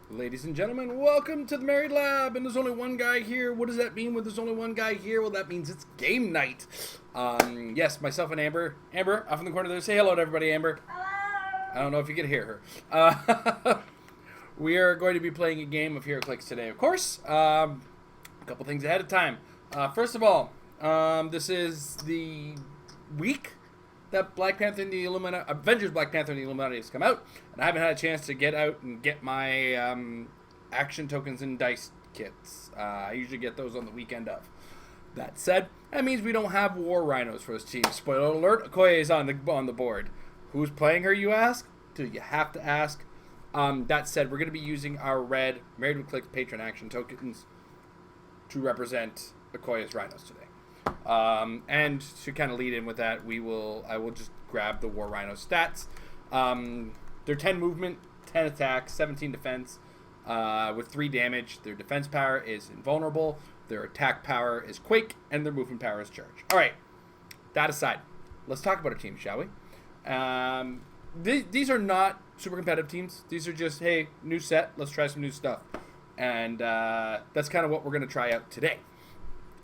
Ladies and gentlemen, welcome to the Married Lab, and there's only one guy here. What does that mean when there's only one guy here? Well, that means it's game night. Yes, myself and Amber. Amber, off in the corner there. Say hello to everybody, Amber. Hello. I don't know if you can hear her. We are going to be playing a game of HeroClix today, of course. A couple things ahead of time. First of all, this is the week that Black Panther and the Illuminati, Avengers Black Panther and the Illuminati has come out, and I haven't had a chance to get out and get my action tokens and dice kits. I usually get those on the weekend of. That said, that means we don't have War Rhinos for this team. Spoiler alert, Okoye is on the board. Who's playing her, you ask? Do you have to ask? That said, we're going to be using our red Married with Clicks patron action tokens to represent Okoye's Rhinos today. And to kind of lead in with that, I will just grab the War Rhino stats. They're 10 movement, 10 attack, 17 defense, with 3 damage. Their defense power is invulnerable, their attack power is quake, and their movement power is charge. All right, that aside, let's talk about our team, shall we? These are not super competitive teams. These are just, hey, new set, let's try some new stuff. And that's kind of what we're going to try out today.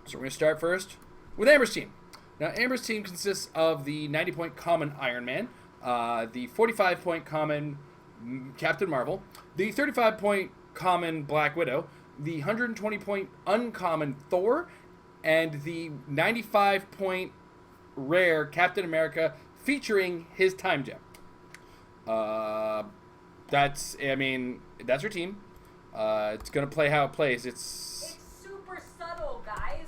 So we're going to start first with Amber's team. Now, Amber's team consists of the 90-point common Iron Man, the 45-point common Captain Marvel, the 35-point common Black Widow, the 120-point uncommon Thor, and the 95-point rare Captain America featuring his time gem. That's her team. It's going to play how it plays. It's super subtle, guys.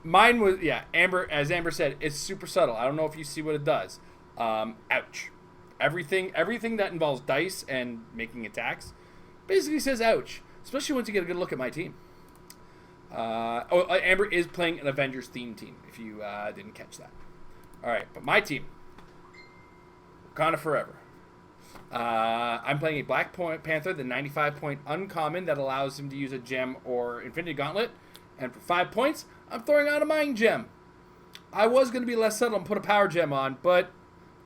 Mine was, Amber, as Amber said, it's super subtle. I don't know if you see what it does. Ouch. Everything that involves dice and making attacks basically says ouch. Especially once you get a good look at my team. Amber is playing an Avengers themed team, if you didn't catch that. Alright, but my team, Wakanda Forever. I'm playing a Black Panther, the 95-point uncommon that allows him to use a gem or Infinity Gauntlet. And for 5 points, I'm throwing out a Mind Gem. I was going to be less subtle and put a Power Gem on, but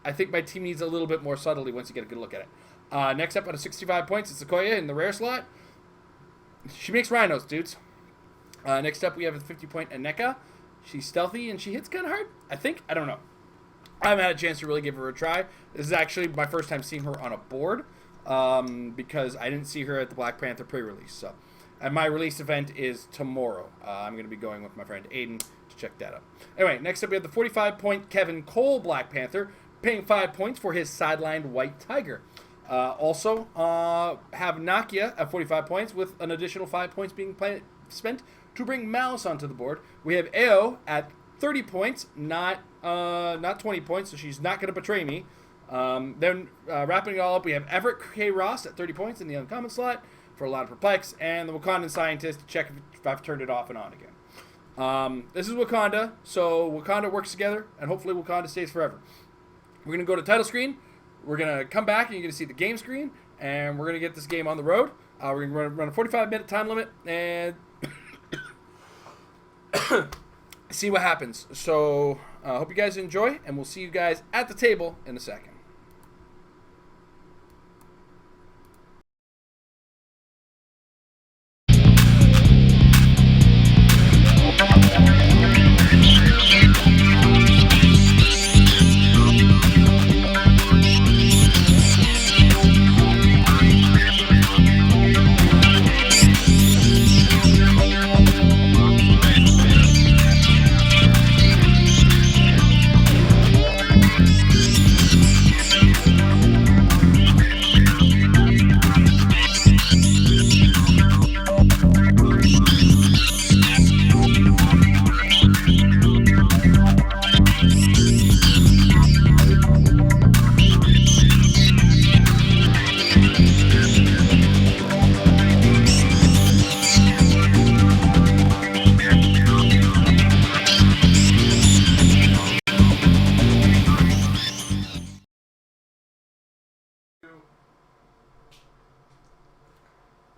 I think my team needs a little bit more subtlety once you get a good look at it. Next up, at a 65 points, it's Okoye in the rare slot. She makes rhinos, dudes. Next up, we have a 50-point Aneka. She's stealthy and she hits kind of hard, I think. I don't know. I haven't had a chance to really give her a try. This is actually my first time seeing her on a board because I didn't see her at the Black Panther pre-release. So, and my release event is tomorrow. I'm going to be going with my friend Aiden to check that out. Anyway, next up we have the 45-point Kevin Cole Black Panther, paying 5 points for his sidelined White Tiger. Also, have Nakia at 45 points with an additional 5 points being spent to bring Malice onto the board. We have Ao at 30 points, not 20 points, so she's not going to betray me. Then wrapping it all up, we have Everett K. Ross at 30 points in the uncommon slot for a lot of perplex, and the Wakandan scientist to check if I've turned it off and on again. This is Wakanda, so Wakanda works together, and hopefully Wakanda stays forever. We're going to go to title screen. We're going to come back, and you're going to see the game screen, and we're going to get this game on the road. We're going to run a 45-minute time limit, and see what happens. So I hope you guys enjoy, and we'll see you guys at the table in a second.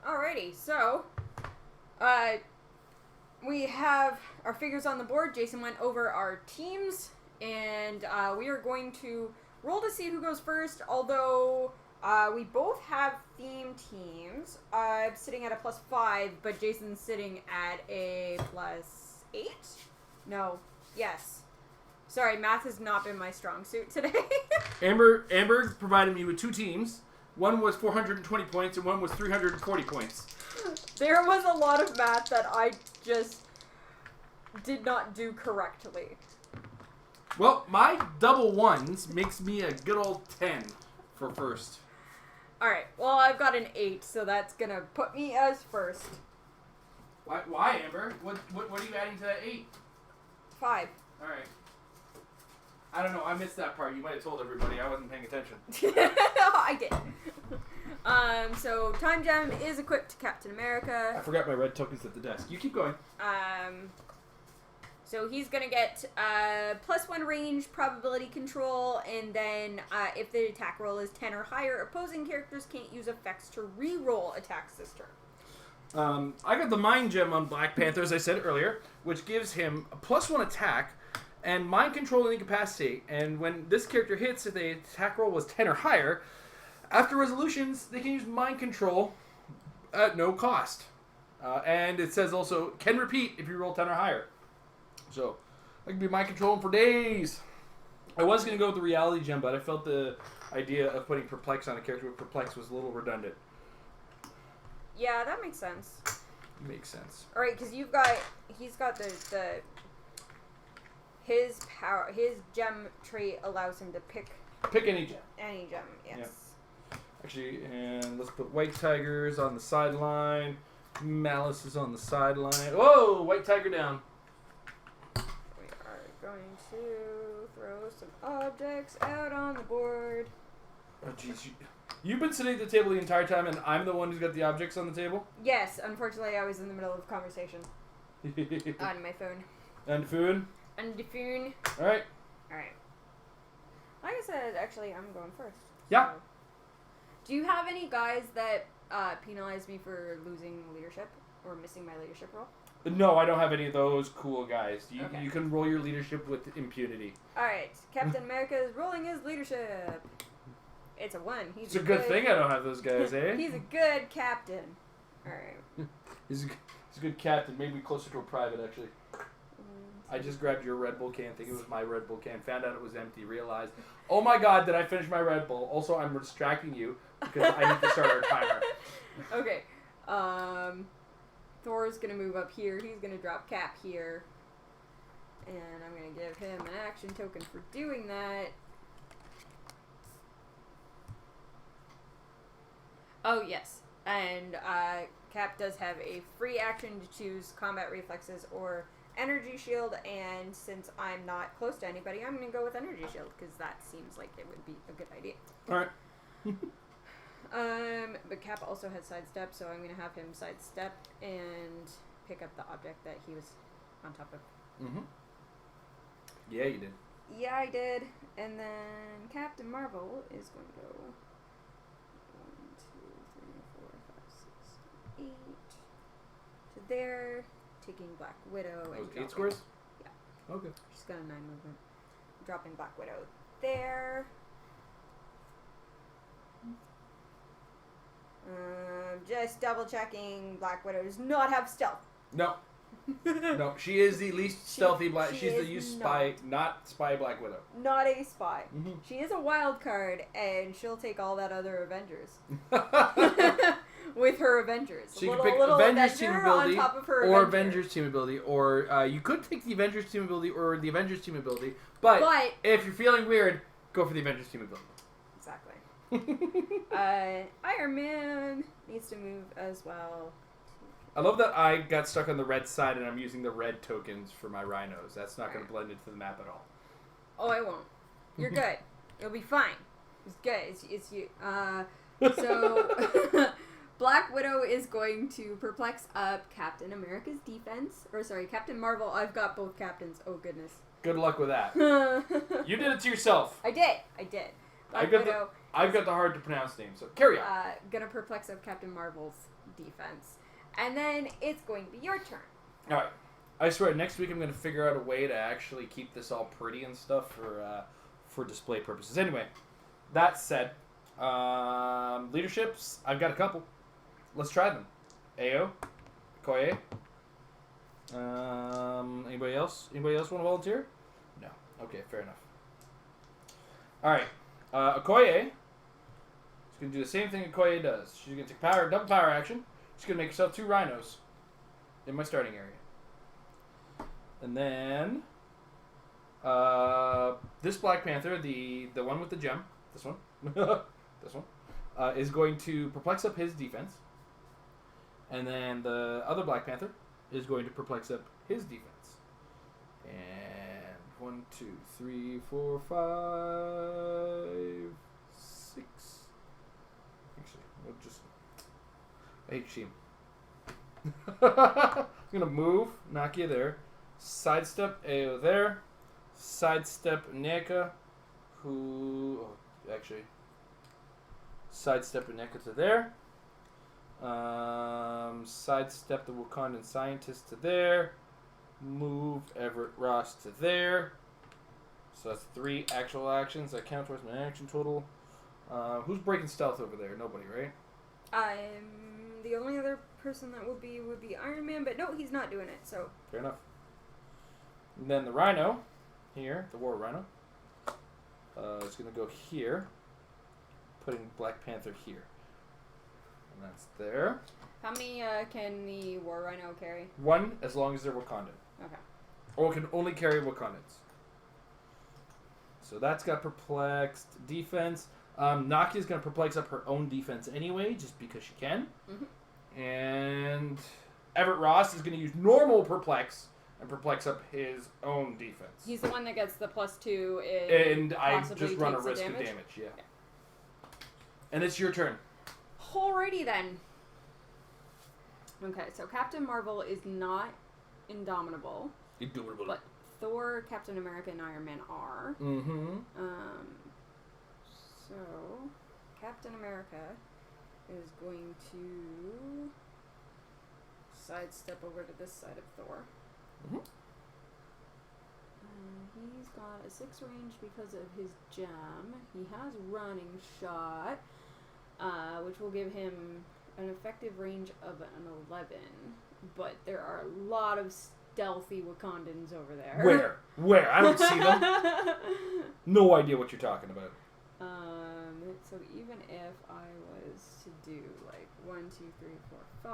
Alrighty, so we have our figures on the board. Jason went over our teams, and we are going to roll to see who goes first, although We both have theme teams. I'm sitting at a +5, but Jason's sitting at a +8? No. Yes. Sorry, math has not been my strong suit today. Amber provided me with 2 teams. One was 420 points and one was 340 points. There was a lot of math that I just did not do correctly. Well, my double ones makes me a good old 10 for first. Alright, well, I've got an 8, so that's gonna put me as first. Why, Amber? What are you adding to that 8? 5. Alright. I don't know. I missed that part. You might have told everybody. I wasn't paying attention. I did. So Time Gem is equipped to Captain America. I forgot my red tokens at the desk. You keep going. So he's gonna get +1 range, probability control, and then if the attack roll is 10 or higher, opposing characters can't use effects to re-roll attacks this turn. I got the Mind Gem on Black Panther, as I said earlier, which gives him a +1 attack and mind control and incapacitate. And when this character hits, if the attack roll was 10 or higher, after resolutions, they can use mind control at no cost. And it says also, can repeat if you roll 10 or higher. So, I can be mind controlling for days. I was going to go with the Reality Gem, but I felt the idea of putting Perplex on a character with Perplex was a little redundant. Yeah, that makes sense. Makes sense. Alright, because he's got his gem trait allows him to pick any gem. Any gem, yes. Yeah. Actually, and let's put White Tiger's on the sideline. Malice is on the sideline. Whoa! White Tiger down. We are going to throw some objects out on the board. Oh, jeez. You've been sitting at the table the entire time, and I'm the one who's got the objects on the table? Yes, unfortunately, I was in the middle of conversation. On my phone. And food? And the phone. Alright. Alright. Like I said, actually, I'm going first. Yeah. So. Do you have any guys that penalize me for losing leadership or missing my leadership role? No, I don't have any of those cool guys. Okay. You can roll your leadership with impunity. Alright, Captain America is rolling his leadership. It's a 1. It's a good thing I don't have those guys, eh? He's a good captain. Alright. He's a good captain. Maybe closer to a private, actually. I just grabbed your Red Bull can, thinking it was my Red Bull can, found out it was empty, realized, oh my god, did I finish my Red Bull? Also, I'm distracting you because I need to start our timer. Okay. Thor's gonna move up here. He's gonna drop Cap here. And I'm gonna give him an action token for doing that. Oh, yes. And Cap does have a free action to choose combat reflexes or energy shield, and since I'm not close to anybody, I'm going to go with energy shield, because that seems like it would be a good idea. Alright. But Cap also has sidestep, so I'm going to have him sidestep and pick up the object that he was on top of. Mm-hmm. Yeah, you did. Yeah, I did. And then Captain Marvel is going to go 1, 2, 3, 4, 5, 6, 8 to there. Taking Black Widow and 8 squares? Yeah. Okay. She's got a 9 movement. Dropping Black Widow there. Just double checking. Black Widow does not have stealth. No. No, she is the least stealthy Black. She's the use spy, not spy Black Widow. Not a spy. Mm-hmm. She is a wild card, and she'll take all that other Avengers. With her Avengers. So you can pick Avengers team ability on top of her or Avengers team ability, or you could pick the Avengers team ability or the Avengers team ability, but if you're feeling weird, go for the Avengers team ability. Exactly. Iron Man needs to move as well. I love that I got stuck on the red side and I'm using the red tokens for my rhinos. That's not going to blend into the map at all. Oh, I won't. You're good. It'll be fine. It's good. It's you. So... Black Widow is going to perplex up Captain America's defense. Or sorry, Captain Marvel. I've got both captains. Oh, goodness. Good luck with that. You did it to yourself. I did. I've got the hard to pronounce name, so carry on. Gonna perplex up Captain Marvel's defense. And then it's going to be your turn. Alright. I swear, next week I'm going to figure out a way to actually keep this all pretty and stuff for display purposes. Anyway, that said, Leaderships, I've got a couple. Let's try them. Ao, Okoye. Anybody else? Anybody else want to volunteer? No. Okay, fair enough. All right. Okoye is going to do the same thing Okoye does. She's going to take double power action. She's going to make herself 2 rhinos in my starting area. And then this Black Panther, the one with the gem, this one, this one, is going to perplex up his defense. And then the other Black Panther is going to perplex up his defense. And 1, 2, 3, 4, 5, 6. Actually, we'll just. I hate Sheem. I'm gonna move Nakia there, sidestep Ao there, sidestep Neka, actually, sidestep Neka to there. Sidestep the Wakandan scientist to there. Move Everett Ross to there. So that's 3 actual actions. That count towards my action total. Who's breaking stealth over there? Nobody, right? The only other person that would be Iron Man, but no, he's not doing it. So fair enough. And then the Rhino here, the War Rhino, is going to go here, putting Black Panther here. And that's there. How many can the War Rhino carry? 1, as long as they're Wakandan. Okay. Or can only carry Wakandans. So that's got perplexed defense. Nakia's going to perplex up her own defense anyway, just because she can. Mm-hmm. And Everett Ross is going to use normal perplex and perplex up his own defense. He's the one that gets the +2. And I just run a risk of damage. Yeah. And it's your turn. Alrighty then. Okay, so Captain Marvel is not indomitable. Indomitable. But Thor, Captain America, and Iron Man are. Mm-hmm. So Captain America is going to sidestep over to this side of Thor. Mm-hmm. He's got a 6 range because of his gem. He has running shot, which will give him an effective range of an 11. But there are a lot of stealthy Wakandans over there. Where? I don't see them. No idea what you're talking about. So even if I was to do like 1, 2, 3, 4, 5,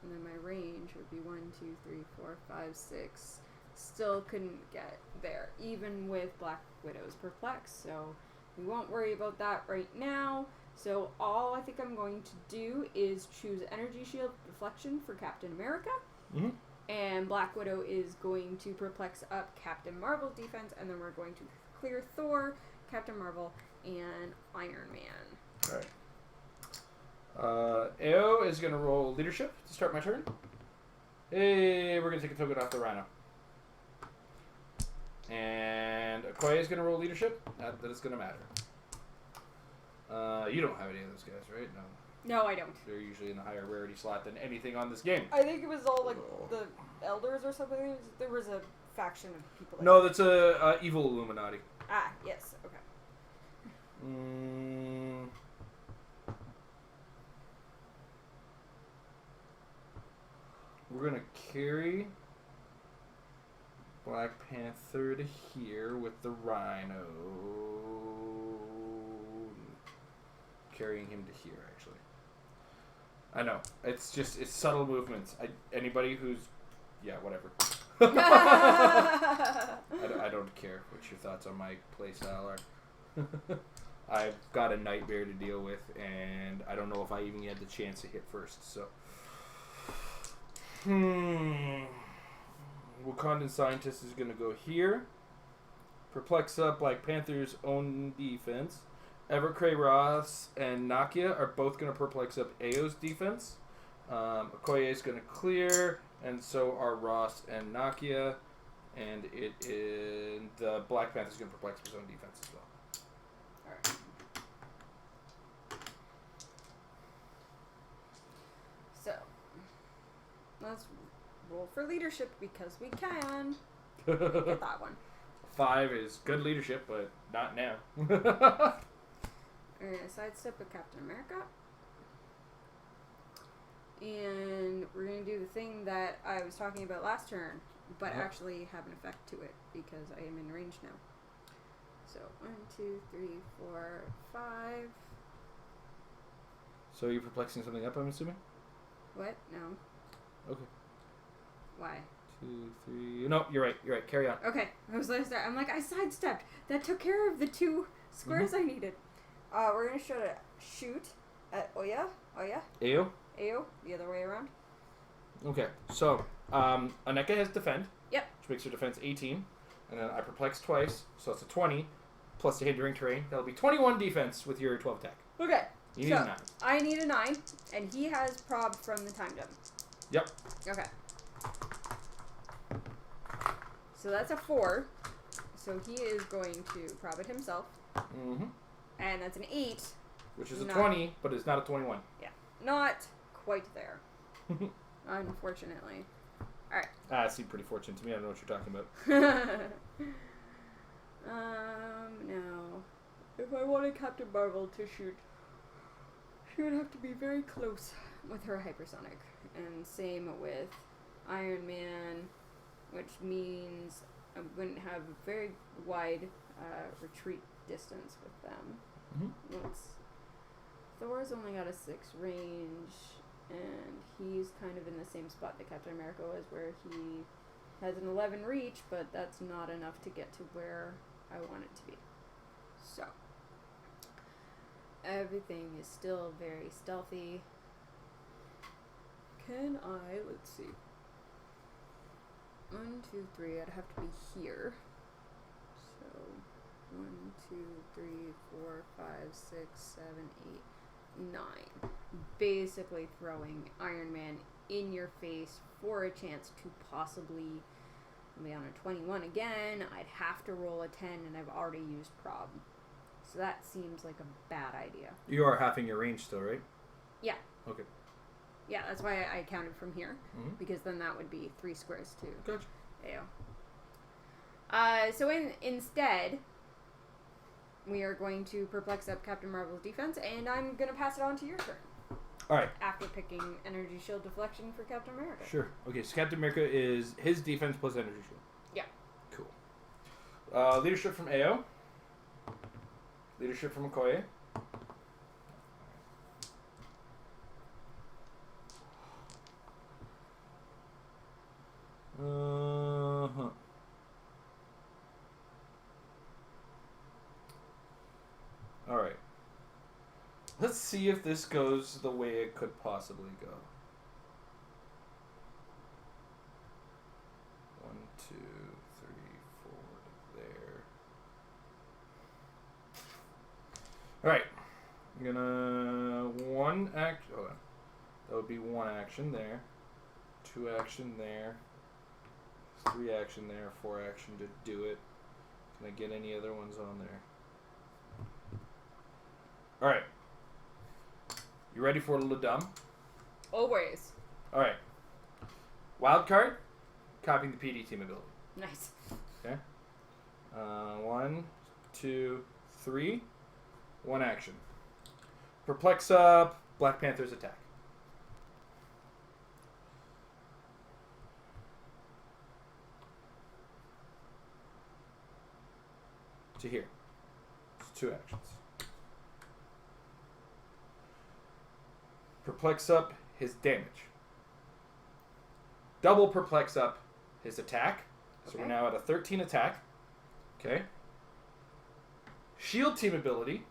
and then my range would be 1, 2, 3, 4, 5, 6, still couldn't get there, even with Black Widow's perplex. So we won't worry about that right now. So all I think I'm going to do is choose Energy Shield Deflection for Captain America. Mm-hmm. And Black Widow is going to perplex up Captain Marvel's defense, and then we're going to clear Thor, Captain Marvel, and Iron Man. Alright. Ao is going to roll leadership to start my turn. Hey, we're going to take a token off the Rhino. And Okoye is going to roll leadership. Not that it's going to matter. You don't have any of those guys, right? No. No, I don't. They're usually in a higher rarity slot than anything on this game. I think it was all like the Elders or something. There was a faction of people. Like No, that's a evil Illuminati. Ah, yes. Okay. We're gonna carry Black Panther to here with the Rhino. Carrying him to here, actually. I know. It's subtle movements. Anybody who's... Yeah, whatever. I don't care what your thoughts on my playstyle are. I've got a nightmare to deal with, and I don't know if I even had the chance to hit first, so... Wakandan Scientist is going to go here. Perplex up Black Panther's own defense. Everett Ross and Nakia are both going to perplex up Ao's defense. Okoye is going to clear, and so are Ross and Nakia. And the Black Panther is going to perplex his own defense as well. Alright. So, let's roll for leadership because we can. Get that one. 5 is good leadership, but not now. We're going to sidestep with Captain America. And we're going to do the thing that I was talking about last turn, but actually have an effect to it because I am in range now. So 1, 2, 3, 4, 5. So you're perplexing something up, I'm assuming? What? No. Okay. Why? 2, 3. No, you're right. Carry on. Okay. I'm like, I sidestepped. That took care of the 2 squares I needed. We're going to shoot at Oya. Ayo? Ayo, the other way around. Okay, so Aneka has defend. Yep. Which makes her defense 18. And then I perplex twice, so it's a 20 plus the hindering terrain. That'll be 21 defense with your 12 attack. Okay. You need a 9. I need a 9, and he has prob from the time jump. Yep. Okay. So that's a 4. So he is going to prob it himself. Mm-hmm. And that's an 8. Which is a 20, but it's not a 21. Yeah. Not quite there. Unfortunately. Alright. It seemed pretty fortunate to me. I don't know what you're talking about. Now, if I wanted Captain Marvel to shoot, she would have to be very close with her hypersonic. And same with Iron Man, which means I wouldn't have a very wide retreat distance with them. Mm-hmm. Thor's only got a 6 range, and he's kind of in the same spot that Captain America was, where he has an 11 reach, but that's not enough to get to where I want it to be. So, everything is still very stealthy. Can I, let's see. 1, 2, 3, I'd have to be here. So, 1, 2, 3, 4, 5, 6, 7, 8, 9. Basically throwing Iron Man in your face for a chance to possibly be on a 21 again. I'd have to roll a 10, and I've already used prob. So that seems like a bad idea. You are halving your range still, right? Yeah. Okay. Yeah, that's why I counted from here. Mm-hmm. Because then that would be 3 squares too. Gotcha. Ayo. So instead, we are going to perplex up Captain Marvel's defense, and I'm going to pass it on to your turn. Alright. After picking Energy Shield Deflection for Captain America. Sure. Okay, so Captain America is his defense plus energy shield. Yeah. Cool. Leadership from Ao. Leadership from Okoye. Alright. Let's see if this goes the way it could possibly go. 1, 2, 3, 4 there. Alright. I'm gonna one act. Oh, that would be 1 action there. 2 action there. 3 action there. 4 action to do it. Can I get any other ones on there? Alright. You ready for a little dumb? Always. Alright. Wild card, copying the PD team ability. Nice. Okay. 1, 2, 3. 1 action. Perplex up Black Panther's attack. To here. It's 2 actions. Perplex up his damage. Double perplex up his attack. So Okay. we're now at a 13 attack. Okay. Shield team ability.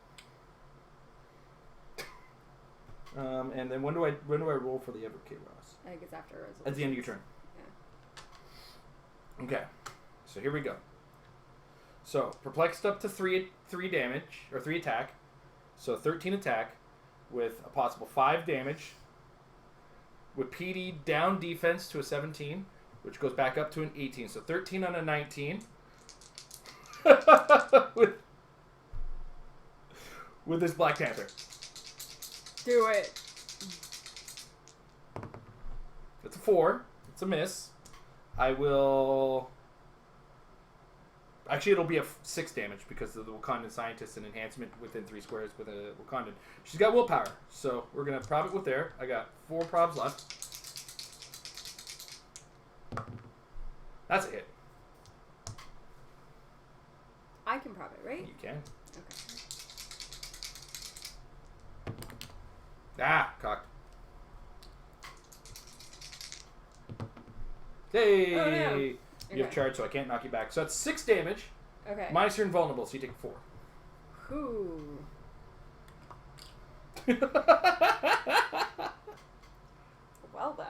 And then when do I roll for the Evercade Ross? I think it's after a resolution. At the end of your turn. Yeah. Okay. So here we go. So perplexed up to 3 damage or 3 attack. So 13 attack with a possible 5 damage. With PD down defense to a 17, which goes back up to an 18. So 13 on a 19. with this Black Panther. Do it. It's a 4. It's a miss. I Actually, it'll be a 6 damage because of the Wakandan scientist and enhancement within 3 squares with a Wakandan. She's got willpower, so we're gonna prob it with there. I got 4 probs left. That's a hit. I can prob it, right? You can. Okay. Ah, cocked. Hey! Oh, no. You have Okay. charge, so I can't knock you back. So that's 6 damage. Okay. Minus you're invulnerable, so you take 4. Whew. Well then.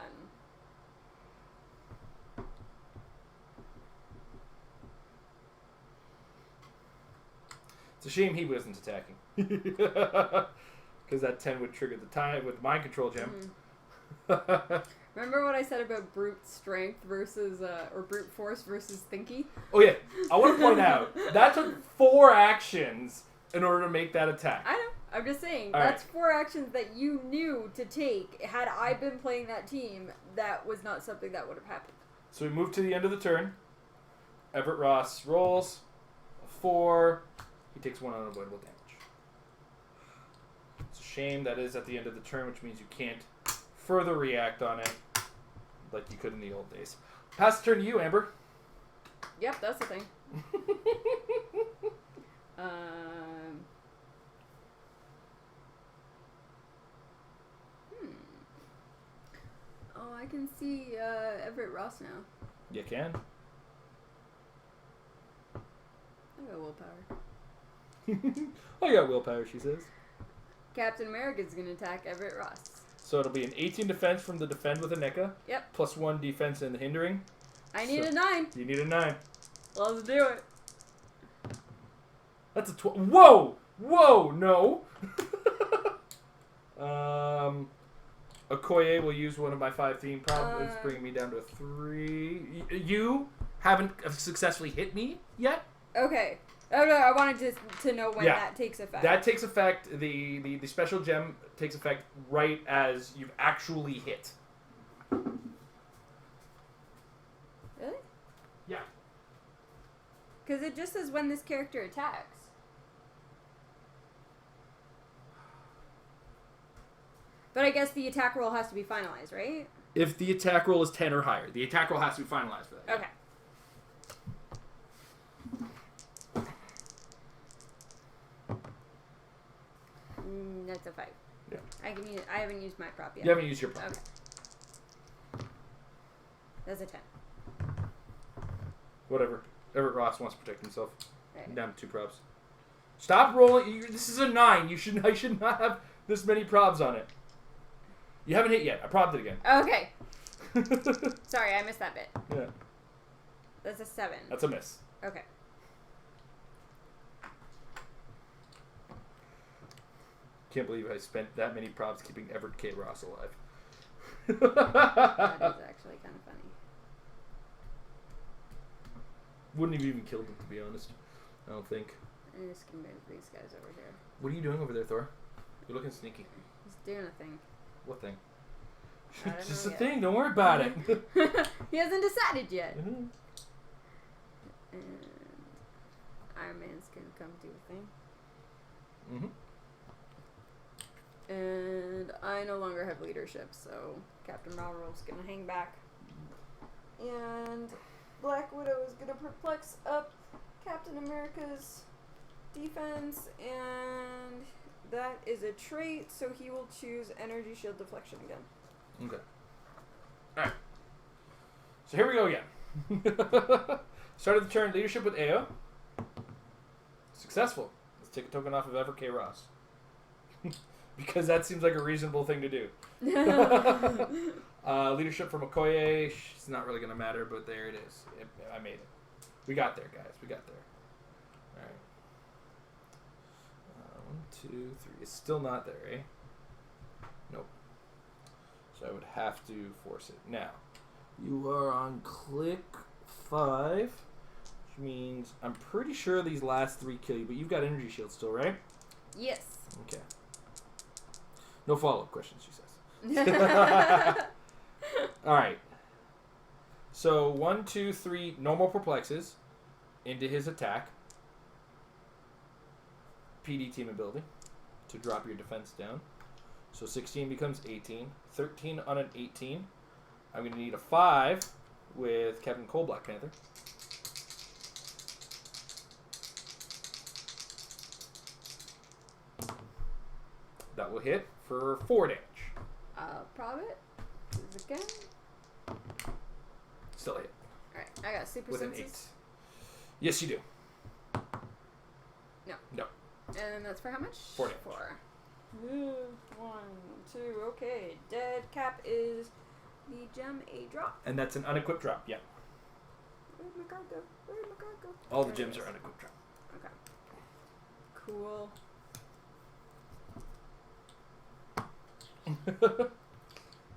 It's a shame he wasn't attacking. Because that 10 would trigger the time with mind control gem. Remember what I said about brute strength versus, or brute force versus thinky? Oh yeah, I want to point out, that took 4 actions in order to make that attack. I know. I'm just saying, All that's right. 4 actions that you knew to take. Had I been playing that team, that was not something that would have happened. So we move to the end of the turn. Everett Ross rolls a 4. He takes 1 unavoidable damage. It's a shame that is at the end of the turn, which means you can't further react on it like you could in the old days. Pass the turn to you, Amber. Yep, that's the thing. Oh, I can see Everett Ross now. You can. I got willpower. I got willpower, she says. Captain America's gonna attack Everett Ross. So it'll be an 18 defense from the defend with a NECA. Yep. Plus 1 defense in the hindering. I need So- a 9. You need a 9. Let's do it. That's a 12. Whoa! Whoa! No! Okoye will use one of my 5 theme problems. It's bringing me down to a 3. You haven't successfully hit me yet? Okay. Oh no, I wanted to know when that takes effect. That takes effect. The special gem takes effect right as you've actually hit. Really? Yeah. Because it just says when this character attacks. But I guess the attack roll has to be finalized, right? If the attack roll is 10 or higher, the attack roll has to be finalized for that. Okay. That's a 5. Yeah. I haven't used my prop yet. You haven't used your prop. Okay. That's a 10. Whatever. Everett Ross wants to protect himself. Right. Down to 2 probs. Stop rolling. This is a 9. I should not have this many probs on it. You haven't hit yet. I probbed it again. Okay. Sorry, I missed that bit. Yeah. That's a 7. That's a miss. Okay. Can't believe I spent that many probs keeping Everett K. Ross alive. That is actually kind of funny. Wouldn't have even killed him, to be honest. I don't think. I'm just gonna move these guys over here. What are you doing over there, Thor? You're looking sneaky. He's doing a thing. What thing? I don't It's just a know yet. thing. Don't worry about it. He hasn't decided yet. Mhm. And Iron Man's gonna come do a thing. Mhm. And I no longer have leadership, so Captain Marvel's gonna hang back. And Black Widow is gonna perplex up Captain America's defense, and that is a trait, so he will choose Energy Shield Deflection again. Okay. Alright. So here we go again. Start of the turn, leadership with AO. Successful. Let's take a token off of Everett K. Ross. Because that seems like a reasonable thing to do. Leadership from Okoye. It's not really going to matter, but there it is. I made it. We got there, guys. We got there. All right. 1, 2, 3. It's still not there, eh? Nope. So I would have to force it. Now, you are on click 5, which means I'm pretty sure these last 3 kill you, but you've got energy shield still, right? Yes. Okay. No follow-up questions, she says. All right. So 1, 2, 3, no more perplexes. into his attack. PD team ability to drop your defense down. So 16 becomes 18. 13 on an 18. I'm going to need a 5 with Captain Cole Black Panther. That will hit for 4 damage. Probit. This again. Still hit. Alright, I got super With an senses. 8. Yes, you do. No. No. And that's for how much? 4 damage. 4. 1, 2, okay. Dead Cap is the gem a drop. And that's an unequipped drop, yeah. Where'd my card go? Where'd my card go? All the There it gems is. are unequipped drop. Okay. Cool.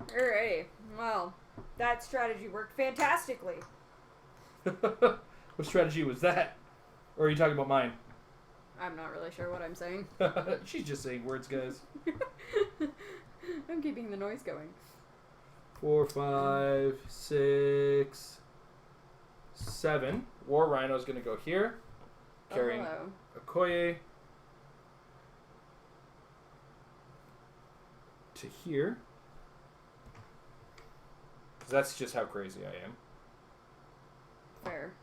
Alrighty. Well, that strategy worked fantastically. What strategy was that? Or are you talking about mine? I'm not really sure what I'm saying. She's just saying words, guys. I'm keeping the noise going. 4, 5, 6, 7. War Rhino's going to go here, carrying hello. Okoye to here. 'Cause that's just how crazy I am. Fair.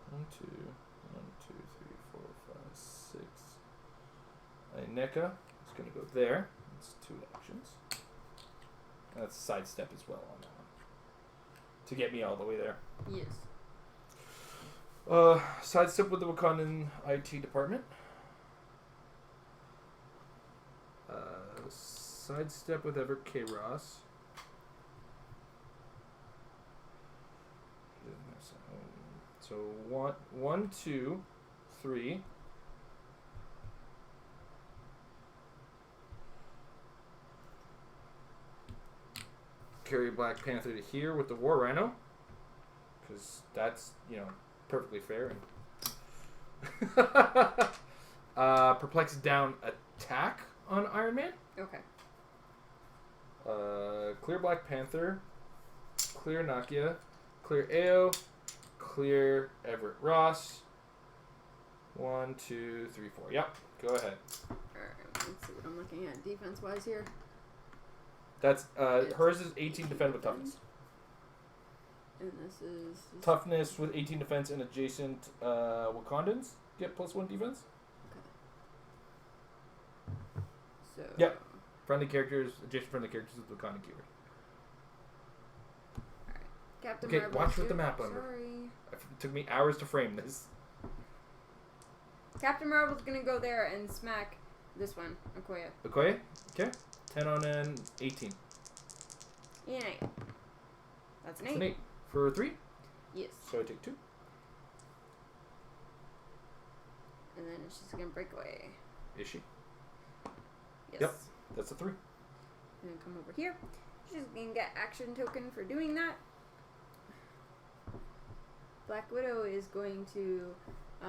One, two, 3, 4, 5, 6. NECA is going to go there. That's 2 actions. That's sidestep as well on that one. To get me all the way there. Yes. Sidestep with the Wakandan IT department. Sidestep with Ever K. Ross. So 1, 2, 3. Carry Black Panther to here with the War Rhino. Because that's, perfectly fair. And perplex down attack on Iron Man. Okay. Clear Black Panther. Clear Nakia. Clear AO. Clear Everett Ross. 1, 2, 3, 4. Yep. Go ahead. Alright, let's see what I'm looking at defense-wise here. That's hers is 18 defend with toughness. And this is... Toughness with 18 defense and adjacent Wakandans get +1 defense. Okay. So... Yep. Friendly characters, adjacent friendly characters with Wakandan keyword. Alright. Captain Okay, Marvel, watch with the map under. Sorry. It took me hours to frame this. Captain Marvel's gonna go there and smack this one, Okoye. Okoye? Okay. 10 on an 18. Yeah, 8. That's an 8. That's an 8. For 3? Yes. So I take 2. And then she's gonna break away. Is she? Yes. Yep. That's a 3. And come over here. She's gonna get action token for doing that. Black Widow is going to, do I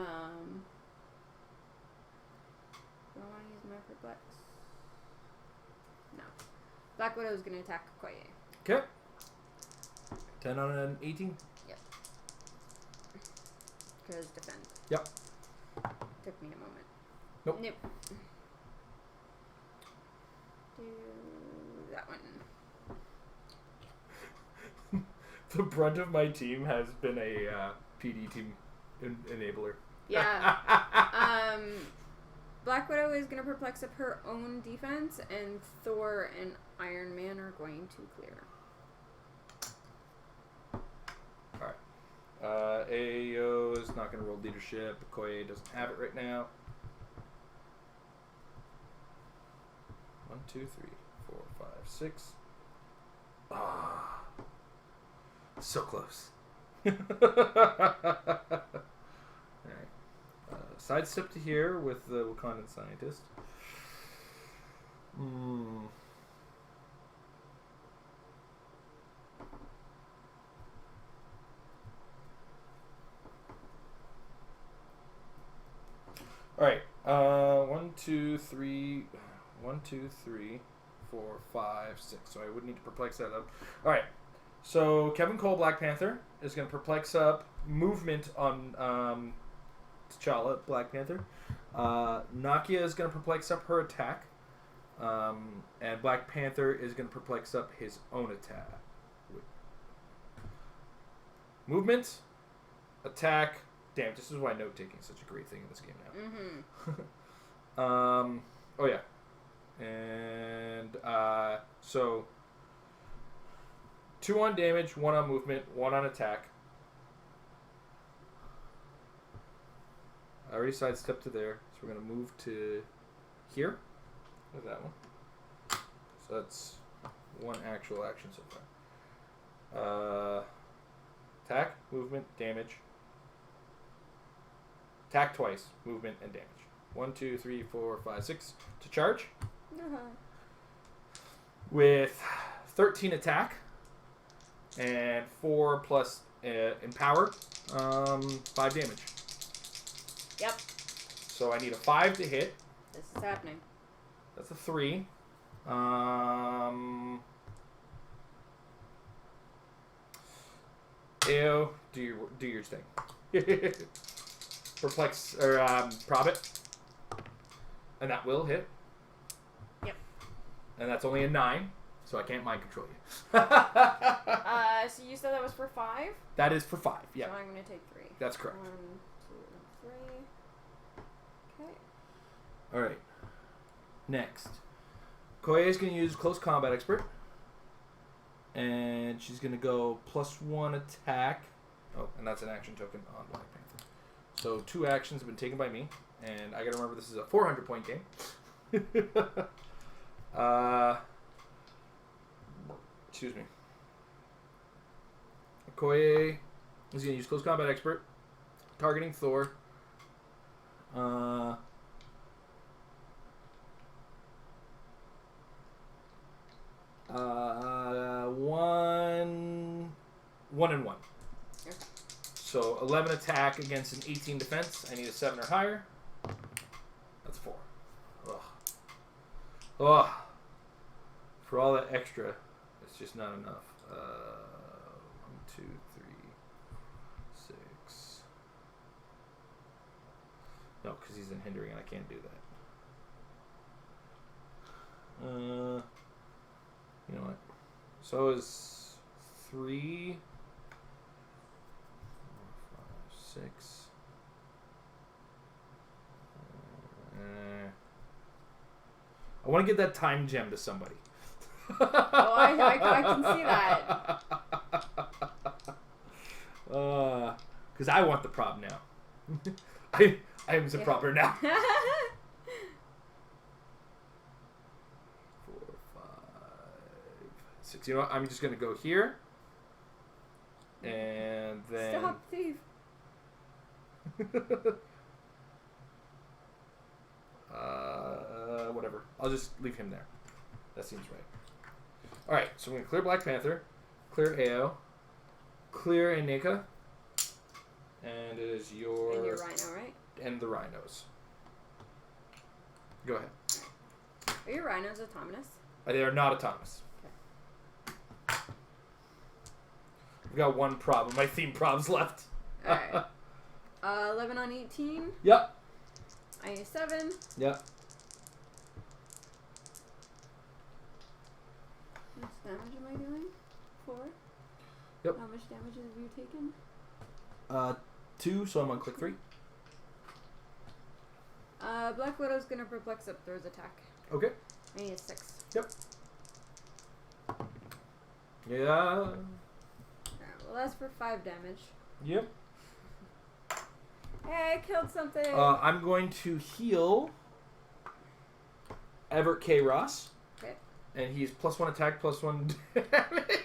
want to use my perplex? No. Black Widow is gonna attack Okoye. Okay. 10 on an 18? Yep. Because defend. Yep. Took me a moment. Nope. Do that one. The brunt of my team has been a PD team enabler. Yeah. Black Widow is going to perplex up her own defense, and Thor and Iron Man are going to clear. Alright. AO is not going to roll leadership. Okoye doesn't have it right now. 1, 2, 3, 4, 5, 6. Ah. So close. Alright. Sidestep to here with the Wakandan scientist. Alright. 1, 2, 3, 1, 2, 3, 4, 5, 6. So I would need to perplex that up. All right. So Kevin Cole, Black Panther, is going to perplex up movement on T'Challa, Black Panther. Nakia is going to perplex up her attack. And Black Panther is going to perplex up his own attack. Movement, attack. Damn, this is why note taking is such a great thing in this game now. Mm-hmm. Oh yeah, and so 2 on damage, 1 on movement, 1 on attack. I already sidestepped to there, so we're gonna move to here. Look at that one. So that's 1 actual action so far. Attack, movement, damage. Attack twice, movement, and damage. 1, 2, 3, 4, 5, 6 to charge. Uh-huh. With 13 attack and 4 plus empower, 5 damage. Yep. So I need a 5 to hit. This is happening. That's a 3. Ew. Do your thing. Perplex or prob it, and that will hit. Yep. And that's only a 9, so I can't mind control you. So you said that was for 5? That is for 5. Yeah. So I'm gonna take 3. That's correct. 1, 2, 3. Okay. All right. Next, Koye is going to use Close Combat Expert, and she's going to go +1 attack. Oh, and that's an action token on Black Panther. So 2 actions have been taken by me, and I got to remember this is a 400-point game. Excuse me. Koye is going to use Close Combat Expert, targeting Thor. 1 and 1. Okay. So 11 attack against an 18 defense. I need a 7 or higher. That's 4. Ugh. Ugh. For all that extra, it's just not enough. 1, 2, 3, 6. No, because he's in hindering and I can't do that. You know what? So is 3, 4, 5, 6. I want to give that time gem to somebody. Oh, I can see that. Because I want the prop now. I am the propper now. 4, 5, 6. You know what? I'm just going to go here. And then... Stop, thief. Whatever. I'll just leave him there. That seems right. Alright, so I'm going to clear Black Panther, clear AO, clear Anika, and it is your... And your rhino, right? And the rhinos. Go ahead. Are your rhinos autonomous? They are not autonomous. Okay. We've got 1 problem. My theme probs left. Alright. 11 on 18. Yep. I need a 7. Yep. How much damage am I doing? 4? Yep. How much damage have you taken? 2, so I'm on click 3. Black Widow's gonna perplex up Thor's attack. Okay. I need a 6. Yep. Yeah. Alright, well that's for 5 damage. Yep. Hey, I killed something! I'm going to heal Everett K. Ross. Okay. And he's +1 attack, +1 damage.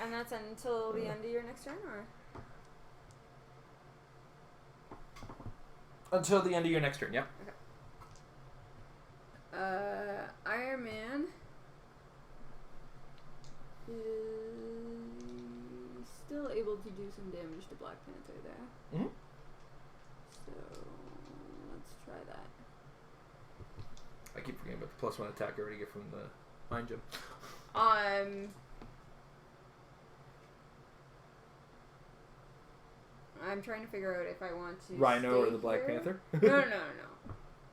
And that's until the end of your next turn, or? Until the end of your next turn, yep. Okay. Iron Man is still able to do some damage to Black Panther there. Mm-hmm. So try that. I keep forgetting about the +1 attack I already get from the mind gem. I'm trying to figure out if I want to Rhino or stay the Black here. Panther? No.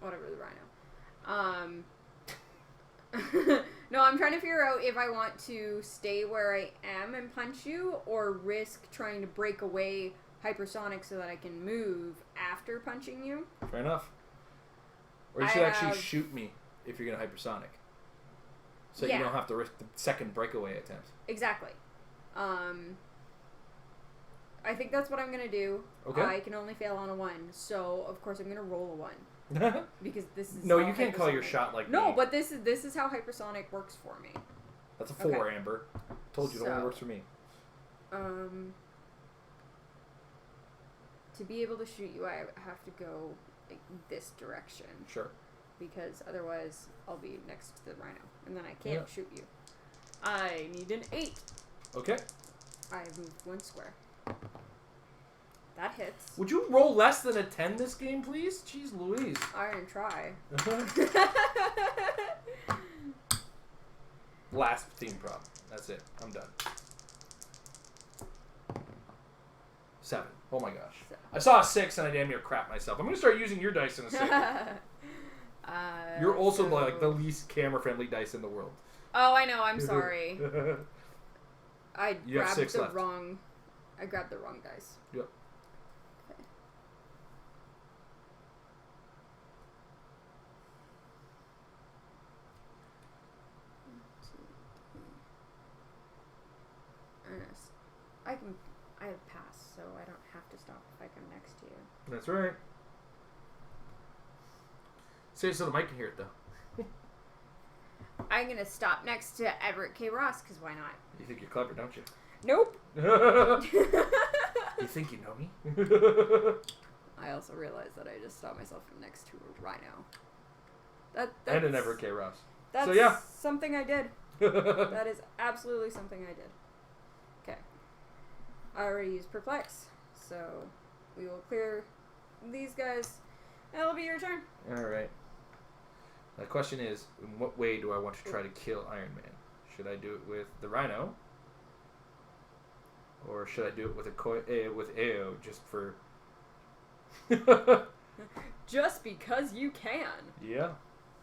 Whatever, the Rhino. No, I'm trying to figure out if I want to stay where I am and punch you, or risk trying to break away hypersonic so that I can move after punching you. Fair enough. Or you should actually shoot me if you're going to hypersonic. So you don't have to risk the second breakaway attempt. Exactly. I think that's what I'm going to do. Okay. I can only fail on a 1, so of course I'm going to roll a 1. Because this is no, you can't call your shot like no, me. but this is how hypersonic works for me. That's a 4, okay. Amber. Told you it only works for me. To be able to shoot you, I have to go like this direction. Sure. Because otherwise, I'll be next to the Rhino, and then I can't shoot you. I need an 8. Okay. I moved 1 square. That hits. Would you roll less than a 10 this game, please? Jeez Louise. I'm gonna try. Last theme prop. That's it. I'm done. 7. Oh my gosh. I saw a 6 and I damn near crap myself. I'm gonna start using your dice in a second. You're also like the least camera-friendly dice in the world. Oh, I know. I'm sorry. I grabbed the wrong dice. Yep. Okay. I have pass, so I don't have to stop if I come next to you. That's right. Say it so the mic can hear it, though. I'm gonna stop next to Everett K. Ross, because why not? You think you're clever, don't you? Nope. You think you know me? I also realized that I just stopped myself next to a Rhino. And an Everett K. Ross. That's so, yeah. something I did. That is absolutely something I did. Okay. I already used Perplex, so we will clear these guys, and it'll be your turn. Alright. The question is, in what way do I want to try to kill Iron Man? Should I do it with the Rhino? Or should I do it with with AO just for... Just because you can. Yeah,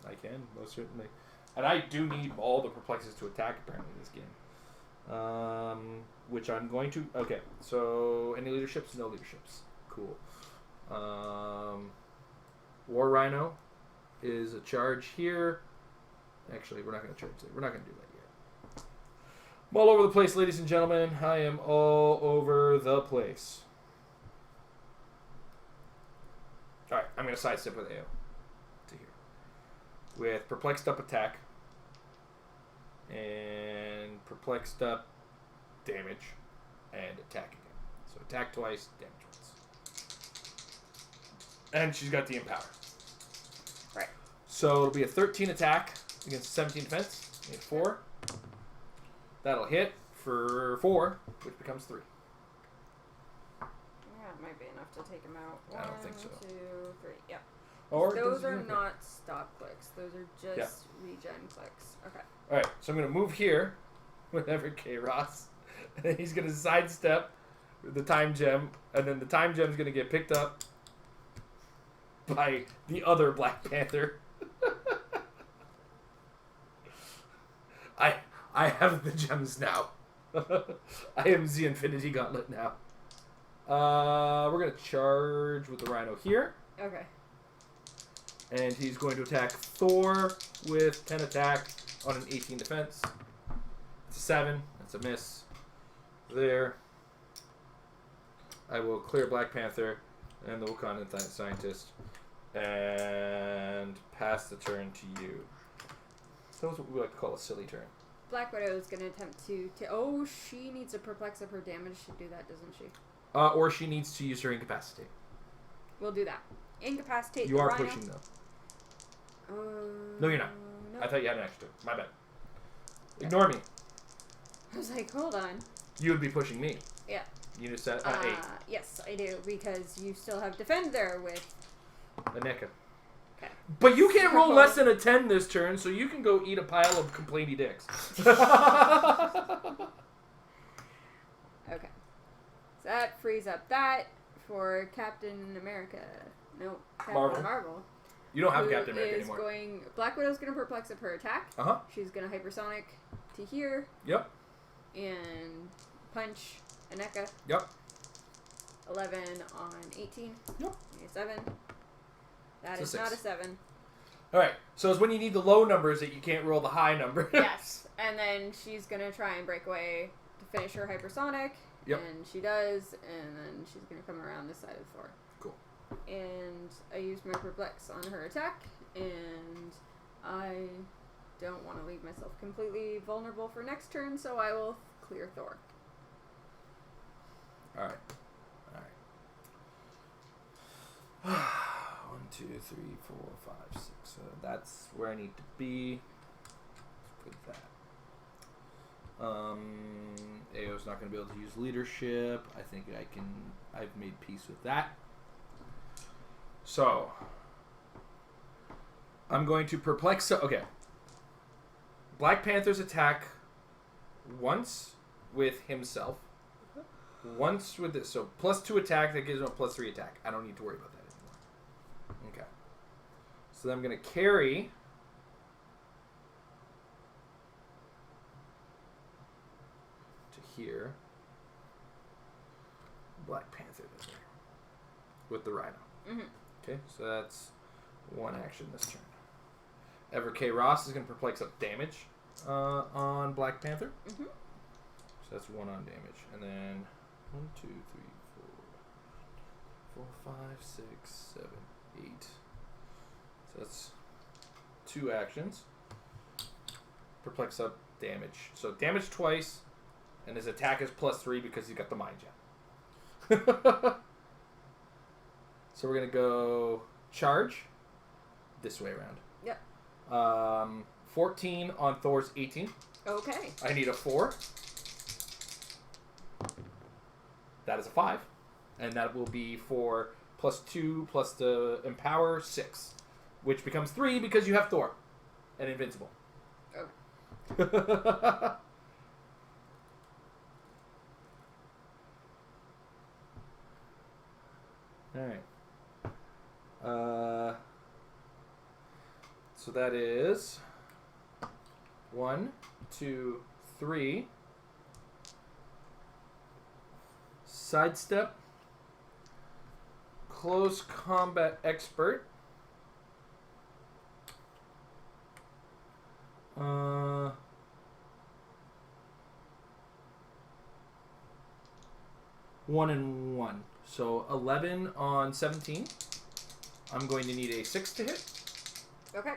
I can, most certainly. And I do need all the perplexes to attack, apparently, this game. Which I'm going to... Okay, so any leaderships? No leaderships. Cool. War Rhino is a charge here. Actually, we're not going to charge it. We're not going to do that yet. I'm all over the place, ladies and gentlemen. I am all over the place. Alright, I'm going to sidestep with AO to here. With Perplexed Up attack. And Perplexed Up damage. And attack again. So attack twice, damage once. And she's got the Empower. Right. So it'll be a 13 attack against 17 defense. Need 4. That'll hit for 4, which becomes 3. Yeah, it might be enough to take him out. I don't think so. 1, 2, 3. Yep. Or those are not stop clicks. Those are just regen clicks. Okay. Alright, so I'm going to move here with Everett K. Ross. And he's going to sidestep the time gem. And then the time gem is going to get picked up by the other Black Panther. I have the gems now. I am the Infinity Gauntlet now. We're going to charge with the Rhino here. Okay. And he's going to attack Thor with 10 attack on an 18 defense. It's a 7. That's a miss. There. I will clear Black Panther and the Wakandan Scientist and pass the turn to you. So that's what we like to call a silly turn. Black Widow is going to attempt to... Oh, she needs a perplex of her damage to do that, doesn't she? Or she needs to use her Incapacitate. We'll do that. Incapacitate You the are Rhino. pushing, though. No, you're not. No. I thought you had an extra. My bad. Ignore me. I was like, hold on. You would be pushing me. Yeah. You just said 8. Yes, I do, because you still have Defender with... A NECA. But you can't roll less than a 10 this turn, so you can go eat a pile of complainy dicks. Okay. So that frees up that for Captain America. No, Captain Marvel. You don't have Captain America is anymore. Black Widow's going to perplex up her attack. Uh-huh. She's going to hypersonic to here. Yep. And punch Aneka. Yep. 11 on 18. Yep. 7. That is not a 7. All right. So it's when you need the low numbers that you can't roll the high numbers. Yes. And then she's going to try and break away to finish her hypersonic. Yep. And she does. And then she's going to come around this side of the floor. Cool. And I used my perplex on her attack. And I don't want to leave myself completely vulnerable for next turn, so I will clear Thor. All right. 1, 2, 3, 4, 5, 6. So that's where I need to be. Put that. AO's not going to be able to use leadership. I think I've made peace with that. So I'm going to perplex. Okay. Black Panther's attack once with himself. Once with this. So +2 attack, that gives him a +3 attack. I don't need to worry about that anymore. Okay. So then I'm going to carry to here. Black Panther in there. With the Rhino. Mm-hmm. Okay, so that's one action this turn. Ever K. Ross is going to perplex up damage on Black Panther. Mm-hmm. So that's 1 on damage. And then 1, 2, 3, 4, 5, 6, 7, 8. So that's 2 actions. Perplex up damage. So damage twice, and his attack is +3 because he's got the mind gem. So we're going to go charge this way around. Yep. 14 on Thor's 18. Okay. I need a 4. That is a 5. And that will be for +2 plus the Empower, 6. Which becomes 3 because you have Thor. And Invincible. Okay. Alright. So that is 1, 2, 3. Sidestep. Close combat expert. One and 1. So 11 on 17. I'm going to need a 6 to hit. Okay.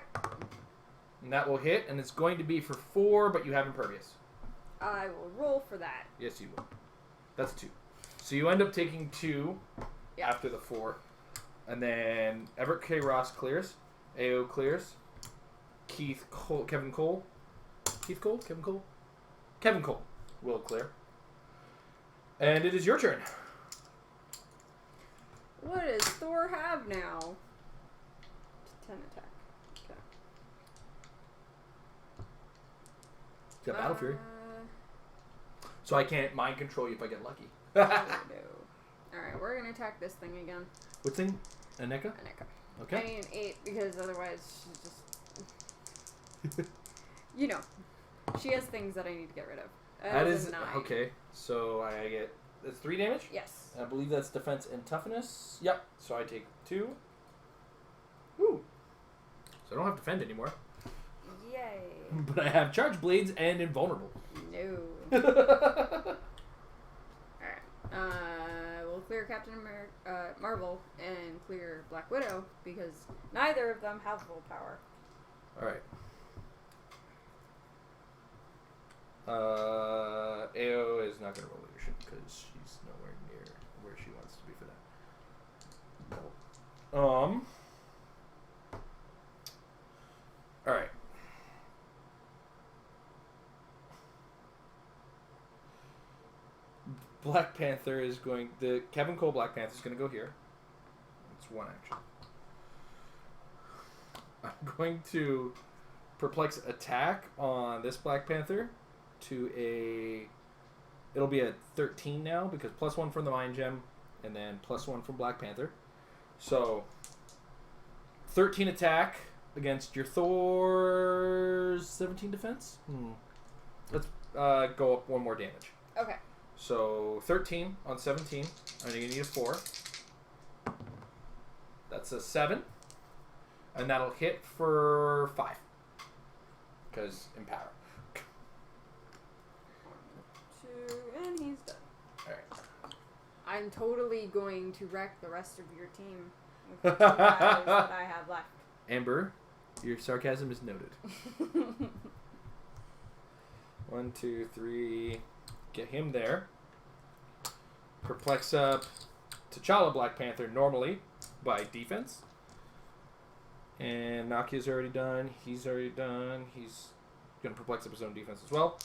And that will hit, and it's going to be for 4, but you have Impervious. I will roll for that. Yes, you will. That's 2. So you end up taking 2 after the 4. And then Everett K. Ross clears. AO clears. Kevin Cole will clear. And it is your turn. What does Thor have now? 10 attack. Okay. Got Battle Fury. So I can't mind control you if I get lucky. Oh, no. Alright, we're going to attack this thing again. What thing? Aneka? Aneka. Okay. I need an 8 because otherwise she's just... You know. She has things that I need to get rid of. That is... 9. Okay. So I get... That's 3 damage? Yes. I believe that's defense and toughness. Yep. So I take 2. Woo. So I don't have to defend anymore. Yay. But I have charge blades and invulnerable. No. Alright. We'll clear Captain Marvel and clear Black Widow because neither of them have full power. Alright. AO is not going to roll leadership because she's nowhere near where she wants to be for that. Alright. Black Panther is going... The Kevin Cole Black Panther is going to go here. It's 1 action. I'm going to perplex attack on this Black Panther to a... It'll be a 13 now because +1 from the Mind Gem and then +1 from Black Panther. So 13 attack against your Thor's 17 defense. Let's go up 1 more damage. Okay. So 13 on 17. I'm going to need a 4. That's a 7. And that'll hit for 5. Because Empower. 2, and he's done. Alright. I'm totally going to wreck the rest of your team with the 2 guys that I have left. Amber, your sarcasm is noted. 1, 2, 3. Get him there. Perplex up T'Challa Black Panther normally by defense. And Nakia's already done. He's already done. He's going to perplex up his own defense as well.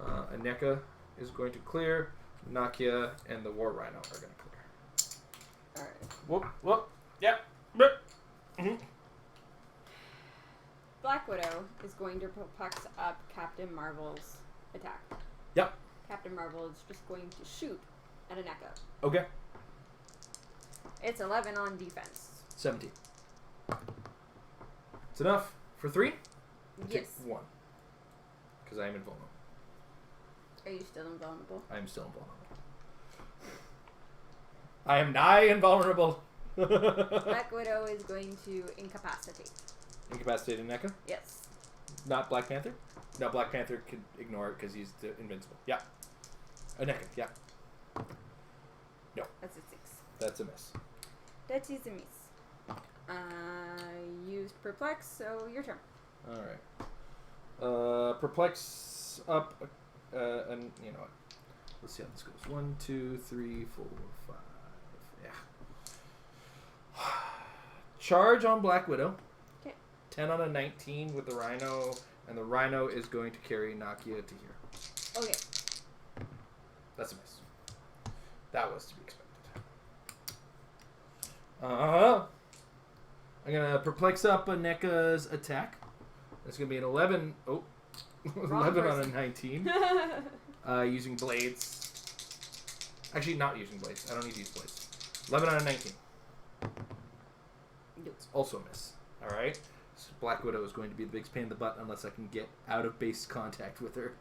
Aneka is going to clear. Nakia and the War Rhino are going to clear. Alright. Whoop, whoop. Yep. Mm-hmm. Black Widow is going to perplex up Captain Marvel's attack. Yep. Captain Marvel is just going to shoot at Aneka. Okay. It's 11 on defense. 17. It's enough for 3? Yes. 1. Because I am invulnerable. Are you still invulnerable? I am still invulnerable. I am nigh invulnerable. Black Widow is going to incapacitate. Incapacitated Neka? Yes. Not Black Panther? No, Black Panther could ignore it because he's invincible. Yeah. Neka, yeah. No. That's a 6. That's a miss. That is a miss. Used perplex, so your turn. Alright. Perplex up, and you know what? Let's see how this goes. 1, 2, 3, 4, 5. Yeah. Charge on Black Widow. Okay. 10 on a 19 with the Rhino, and the Rhino is going to carry Nakia to here. Okay. That's a miss. That was to be expected. I'm going to perplex up Aneka's attack. It's going to be an 11. Oh. 11 on a 19. Using blades. Actually, not using blades. I don't need to use blades. 11 on a 19. It's also a miss. Alright. So Black Widow is going to be the biggest pain in the butt unless I can get out of base contact with her.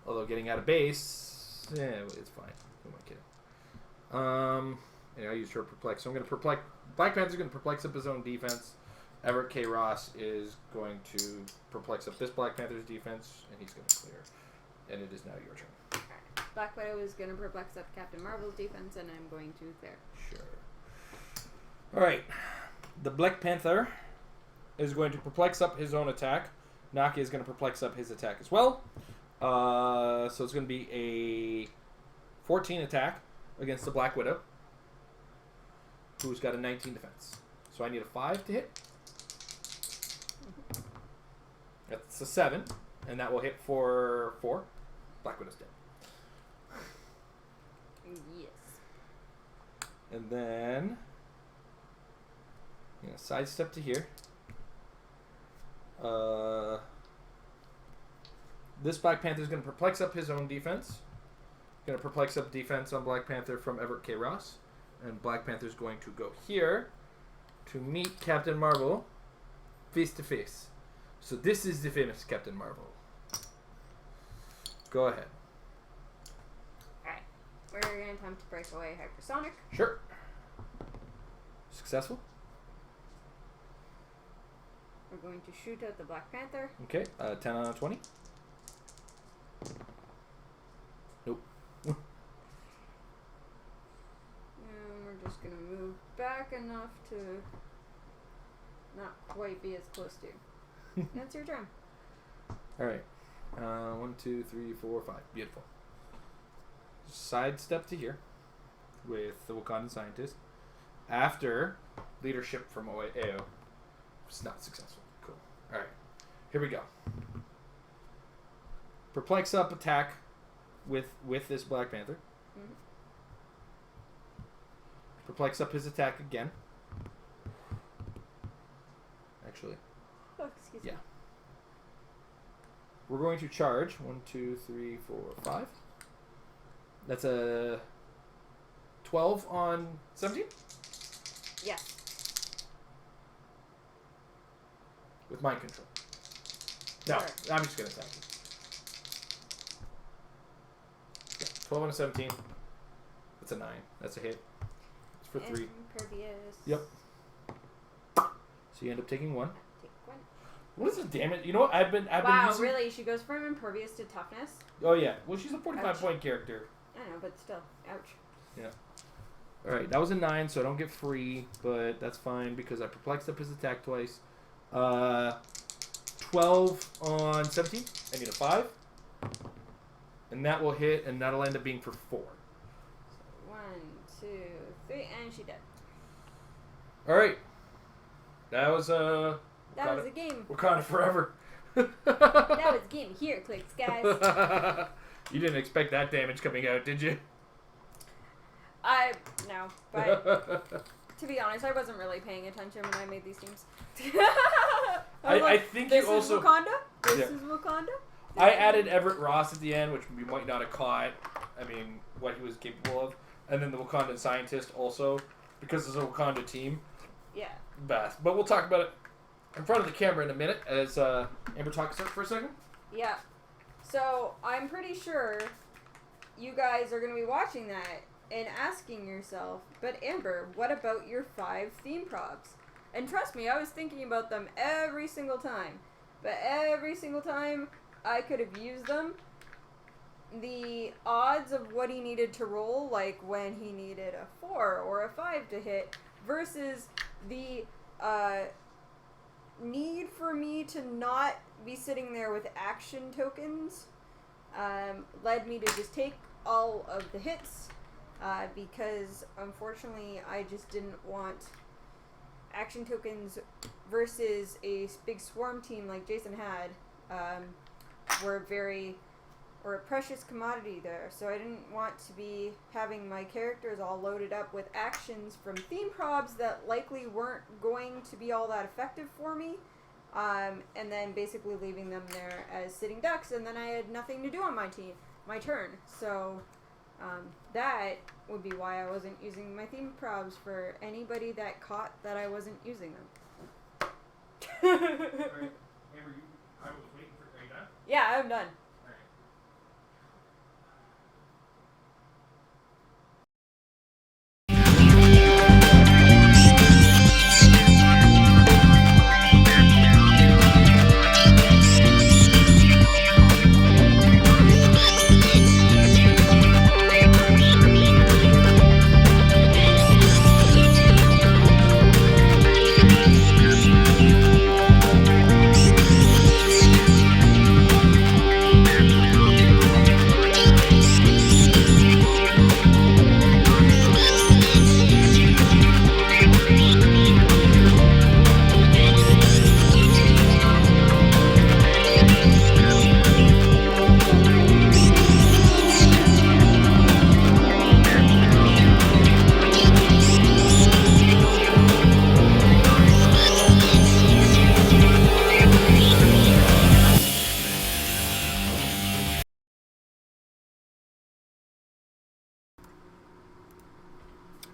Although getting out of base, it's fine. Who am I kidding? I used her perplex. So I'm going to perplex. Black Panther's going to perplex up his own defense. Everett K. Ross is going to perplex up this Black Panther's defense, and he's going to clear. And it is now your turn. Alright. Black Widow is going to perplex up Captain Marvel's defense, and I'm going to clear. Sure. Alright. The Black Panther is going to perplex up his own attack. Nakia is going to perplex up his attack as well. So it's going to be a 14 attack against the Black Widow, who's got a 19 defense. So I need a 5 to hit. That's a 7, and that will hit for 4. Black Widow's dead. Yes. And then sidestep to here. This Black Panther is going to perplex up his own defense. Going to perplex up defense on Black Panther from Everett K. Ross. And Black Panther is going to go here to meet Captain Marvel face to face. So this is the famous Captain Marvel. Go ahead. Alright. We're going to attempt to break away hypersonic. Sure. Successful. We're going to shoot at the Black Panther. Okay. 10 on a 20. Nope. And we're just going to move back enough to not quite be as close to. That's your turn. Alright. 1, 2, 3, 4, 5. Beautiful. Sidestep to here with the Wakandan scientist. After leadership from AO. It's not successful. Cool. Alright. Here we go. Perplex up attack with this Black Panther. Mm-hmm. Perplex up his attack again. actually. Oh, excuse me. Yeah. We're going to charge 1, 2, 3, 4, 5. That's a 12 on 17? Yes. With mind control. No, Sure. I'm just going to attack you. Yeah, 12 on a 17. That's a 9. That's a hit. It's for 3. Impervious. Yep. So you end up taking 1. Take 1. What is the damage? You know what? I've been Wow, using... really? She goes from impervious to toughness? Oh, yeah. Well, she's a 45 Ouch. point character. I know, but still. Ouch. Yeah. Alright, that was a 9, so I don't get free, but that's fine because I perplexed up his attack twice. 12 on 17. I need a 5. And that will hit, and that'll end up being for 4. So 1, 2, 3, and she dead. Alright. That was That was a game. Wakanda Forever. That was a game. Here, clicks, guys. You didn't expect that damage coming out, did you? No, but to be honest, I wasn't really paying attention when I made these teams. I think this you also... is Wakanda? This Yeah. is Wakanda? I added Everett Ross at the end, which you might not have caught. I mean, what he was capable of. And then the Wakandan scientist also, because it's a Wakanda team. Yeah. Best. But we'll talk about it in front of the camera in a minute as Amber talks us for a second. Yeah. So, I'm pretty sure you guys are going to be watching that and asking yourself, but Amber, what about your 5 theme props? And trust me, I was thinking about them every single time. But every single time I could have used them, the odds of what he needed to roll, like when he needed a 4 or a 5 to hit, versus the need for me to not be sitting there with action tokens, led me to just take all of the hits, because unfortunately I just didn't want action tokens versus a big swarm team like Jason had, were a precious commodity there. So I didn't want to be having my characters all loaded up with actions from theme probs that likely weren't going to be all that effective for me, and then basically leaving them there as sitting ducks, and then I had nothing to do on my turn. So that would be why I wasn't using my theme probs for anybody that caught that I wasn't using them. Alright, Amber, I was waiting for... Are you done? Yeah, I'm done.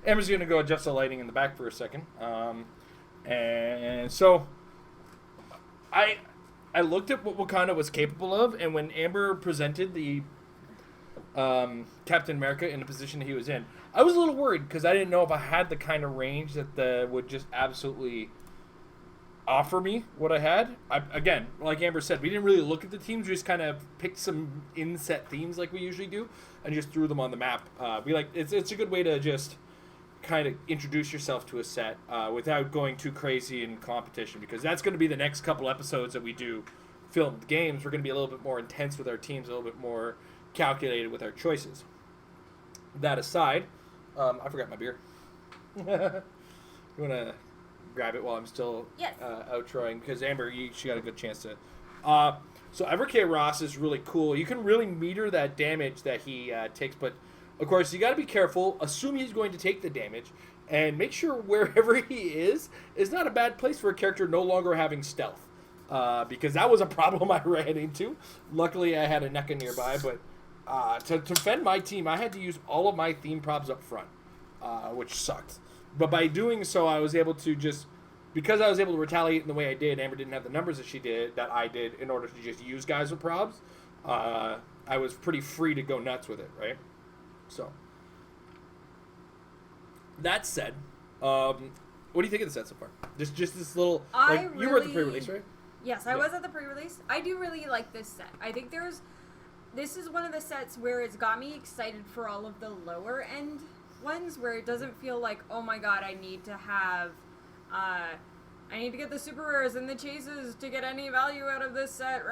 Amber's going to go adjust the lighting in the back for a second. And so I looked at what Wakanda was capable of, and when Amber presented the Captain America in the position he was in, I was a little worried because I didn't know if I had the kind of range that would just absolutely offer me what I had. Again, like Amber said, we didn't really look at the teams. We just kind of picked some inset themes like we usually do and just threw them on the map. It's a good way to just kind of introduce yourself to a set without going too crazy in competition, because that's going to be the next couple episodes that we do filmed games. We're going to be a little bit more intense with our teams, a little bit more calculated with our choices. That aside, I forgot my beer. You want to grab it while I'm still Yes. outroing, because Amber, she got a good chance to. So Everett Ross is really cool. You can really meter that damage that he takes, but of course you got to be careful. Assume he's going to take the damage, and make sure wherever he is not a bad place for a character no longer having stealth. Because that was a problem I ran into. Luckily, I had a NECA nearby, but to defend my team, I had to use all of my theme props up front, which sucked. But by doing so, I was able to because I was able to retaliate in the way I did, Amber didn't have the numbers that I did in order to just use guys with probs, I was pretty free to go nuts with it, right? So, that said, what do you think of the set so far? Just this little, you were at the pre-release, right? Yes, I was at the pre-release. I do really like this set. I think this is one of the sets where it's got me excited for all of the lower end ones, where it doesn't feel like, oh my god, I need to have, I need to get the super rares and the chases to get any value out of this set.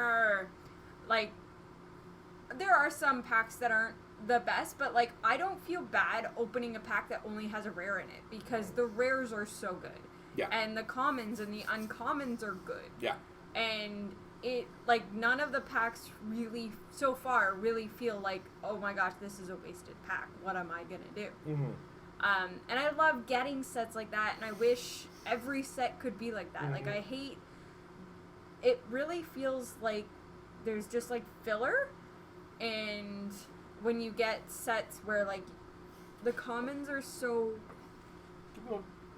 Like, there are some packs that aren't the best, but like, I don't feel bad opening a pack that only has a rare in it, because the rares are so good. Yeah. And the commons and the uncommons are good. Yeah. And it, like, none of the packs really, so far, really feel like, oh my gosh, this is a wasted pack. What am I gonna do? Mm-hmm. And I love getting sets like that, and I wish every set could be like that. Mm-hmm. Like, I hate, it really feels like there's just, like, filler, and when you get sets where, like, the commons are so,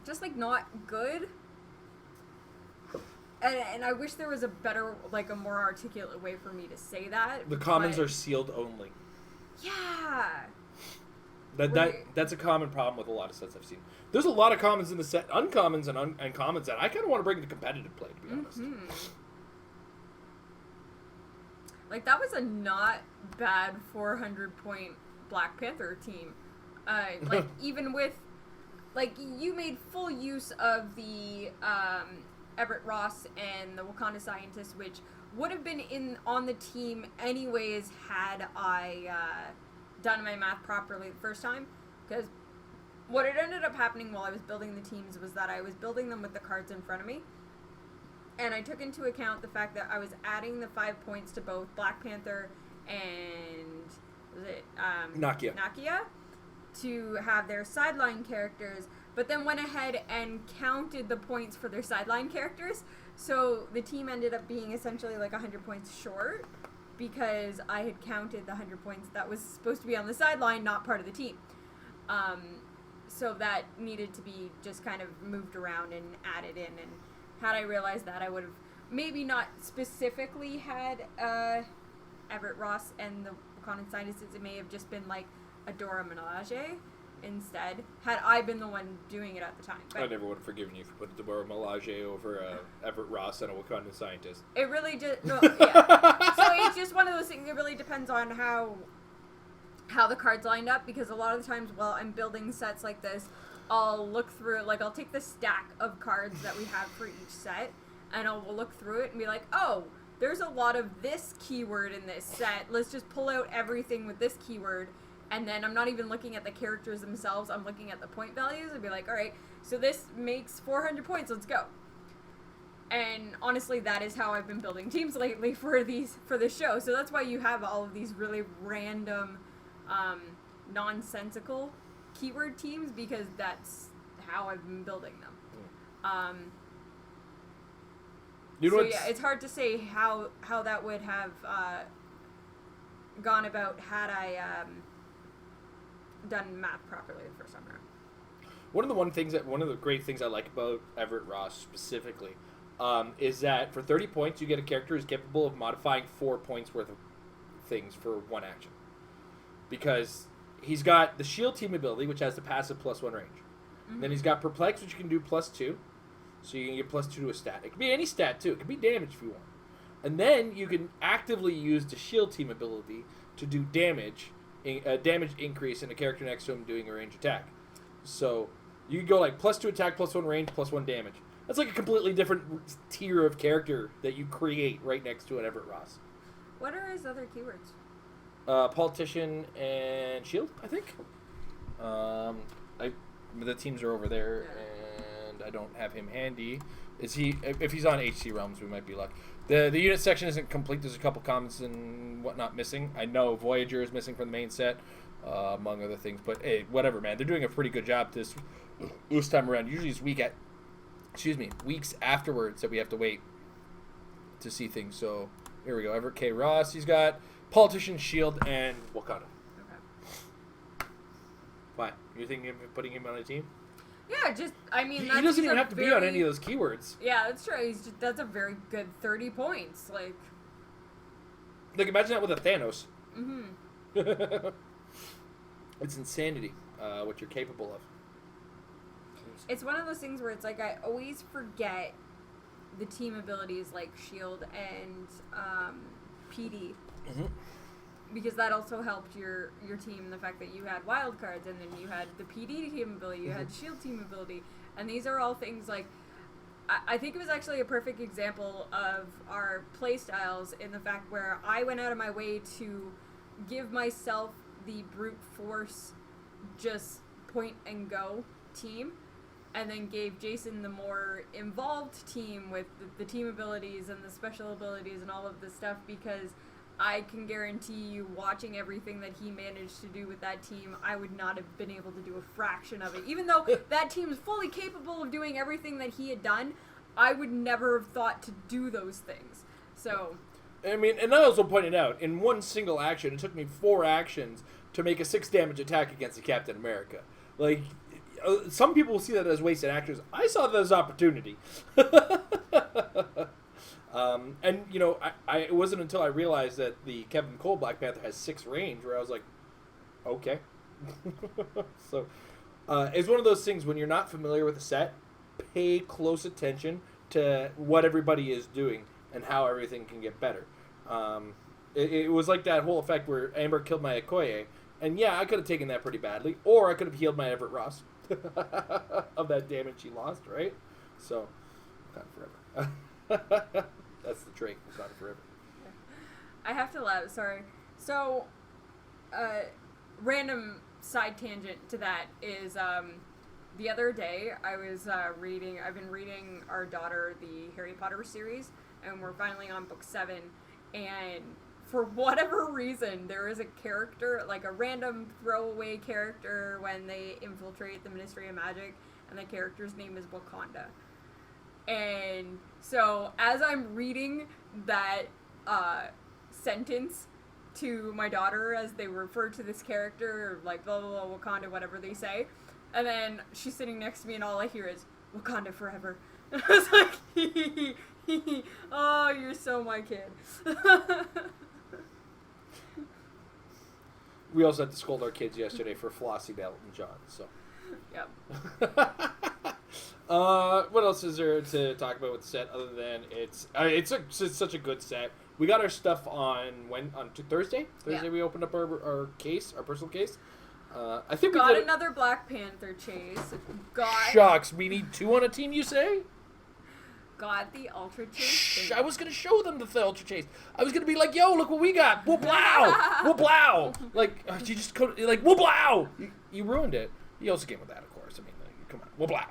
just, like, not good. And I wish there was a better, like, a more articulate way for me to say that. The commons are sealed only. Yeah. That's a common problem with a lot of sets I've seen. There's a lot of commons in the set, uncommons and uncommons that I kind of want to bring to competitive play, to be honest. Like, that was a not bad 400-point Black Panther team. Like, even with, like, you made full use of the Everett Ross and the Wakanda scientist, which would have been on the team anyways had I done my math properly the first time. Because what had ended up happening while I was building the teams was that I was building them with the cards in front of me. And I took into account the fact that I was adding the 5 points to both Black Panther and Nakia to have their sideline characters, but then went ahead and counted the points for their sideline characters. So the team ended up being essentially like 100 points short because I had counted the 100 points that was supposed to be on the sideline, not part of the team. So that needed to be just kind of moved around and added in. And had I realized that, I would have maybe not specifically had Everett Ross and the Wakanda scientists. It may have just been like a Dora Milaje instead, had I been the one doing it at the time. But I never would have forgiven you for putting Dora Milaje over Everett Ross and a Wakanda scientist. It really just, no, yeah. So it's just one of those things. It really depends on how the cards lined up, because a lot of the times while I'm building sets like this, I'll look through, like, I'll take the stack of cards that we have for each set, and I'll look through it and be like, oh, there's a lot of this keyword in this set. Let's just pull out everything with this keyword. And then I'm not even looking at the characters themselves. I'm looking at the point values and be like, all right, so this makes 400 points. Let's go. And honestly, that is how I've been building teams lately for this show. So that's why you have all of these really random, nonsensical keyword teams, because that's how I've been building them. So yeah, it's hard to say how that would have gone about had I done math properly the first time around. One of the great things I like about Everett Ross specifically is that for 30 points you get a character who's capable of modifying 4 points worth of things for one action. Because he's got the shield team ability, which has the passive +1 range. Mm-hmm. Then he's got perplex, which you can do +2. So you can get +2 to a stat. It can be any stat too. It can be damage if you want. And then you can actively use the shield team ability to do damage increase in a character next to him doing a range attack. So you can go like +2 attack, +1 range, +1 damage. That's like a completely different tier of character that you create right next to an Everett Ross. What are his other keywords? Politician and shield, I think. The teams are over there, and I don't have him handy. Is he? If he's on HC Realms, we might be lucky. The unit section isn't complete. There's a couple comments and whatnot missing. I know Voyager is missing from the main set, among other things. But hey, whatever, man. They're doing a pretty good job. This this time around. Usually it's weeks afterwards that we have to wait to see things. So here we go. Everett K. Ross. He's got Politician, Shield, and Wakanda. Okay. Why? You're thinking of putting him on a team? Yeah, just, I mean, He doesn't even have to be on any of those keywords. Yeah, that's true. That's a very good 30 points. Like, imagine that with a Thanos. mm-hmm. It's insanity, what you're capable of. It's one of those things where it's like I always forget the team abilities like Shield and PD. Mm-hmm. Because that also helped your team, the fact that you had wild cards, and then you had the PD team ability, you had Shield team ability, and these are all things like, I think it was actually a perfect example of our play styles in the fact where I went out of my way to give myself the brute force, just point and go team, and then gave Jason the more involved team with the team abilities and the special abilities and all of this stuff, because I can guarantee you, watching everything that he managed to do with that team, I would not have been able to do a fraction of it. Even though that team is fully capable of doing everything that he had done, I would never have thought to do those things. So, I mean, and I also pointed out, in one single action, it took me 4 actions to make a 6 damage attack against the Captain America. Like, some people will see that as wasted actions. I saw that as opportunity. And, you know, it wasn't until I realized that the Kevin Cole Black Panther has 6 range where I was like, okay. So, it's one of those things when you're not familiar with the set, pay close attention to what everybody is doing and how everything can get better. It was like that whole effect where Amber killed my Okoye, and yeah, I could have taken that pretty badly, or I could have healed my Everett Ross of that damage she lost, right? So, not forever. That's the Drake. It's not forever. I have to laugh, sorry. So, random side tangent to that is, the other day I was I've been reading our daughter the Harry Potter series, and we're finally on book 7, and for whatever reason, there is a character, like a random throwaway character when they infiltrate the Ministry of Magic, and the character's name is Wakanda. And so, as I'm reading that sentence to my daughter as they refer to this character, like blah blah blah Wakanda, whatever they say, and then she's sitting next to me, and all I hear is Wakanda forever. And I was like, oh, you're so my kid. We also had to scold our kids yesterday for flossing Elton John. So. Yep. What else is there to talk about with the set other than it's such a good set. We got our stuff on Thursday. Thursday Yeah. We opened up our personal case. I think Got we did another Black Panther chase. Shucks, we need 2 on a team, you say? Got the Ultra Chase. Shh, I was gonna show them the Ultra Chase. I was gonna be like, yo, look what we got. Whooplow! Whooplow! Like, you just like, whooplow! You ruined it. You also came with that, of course. I mean, come on. Whooplow!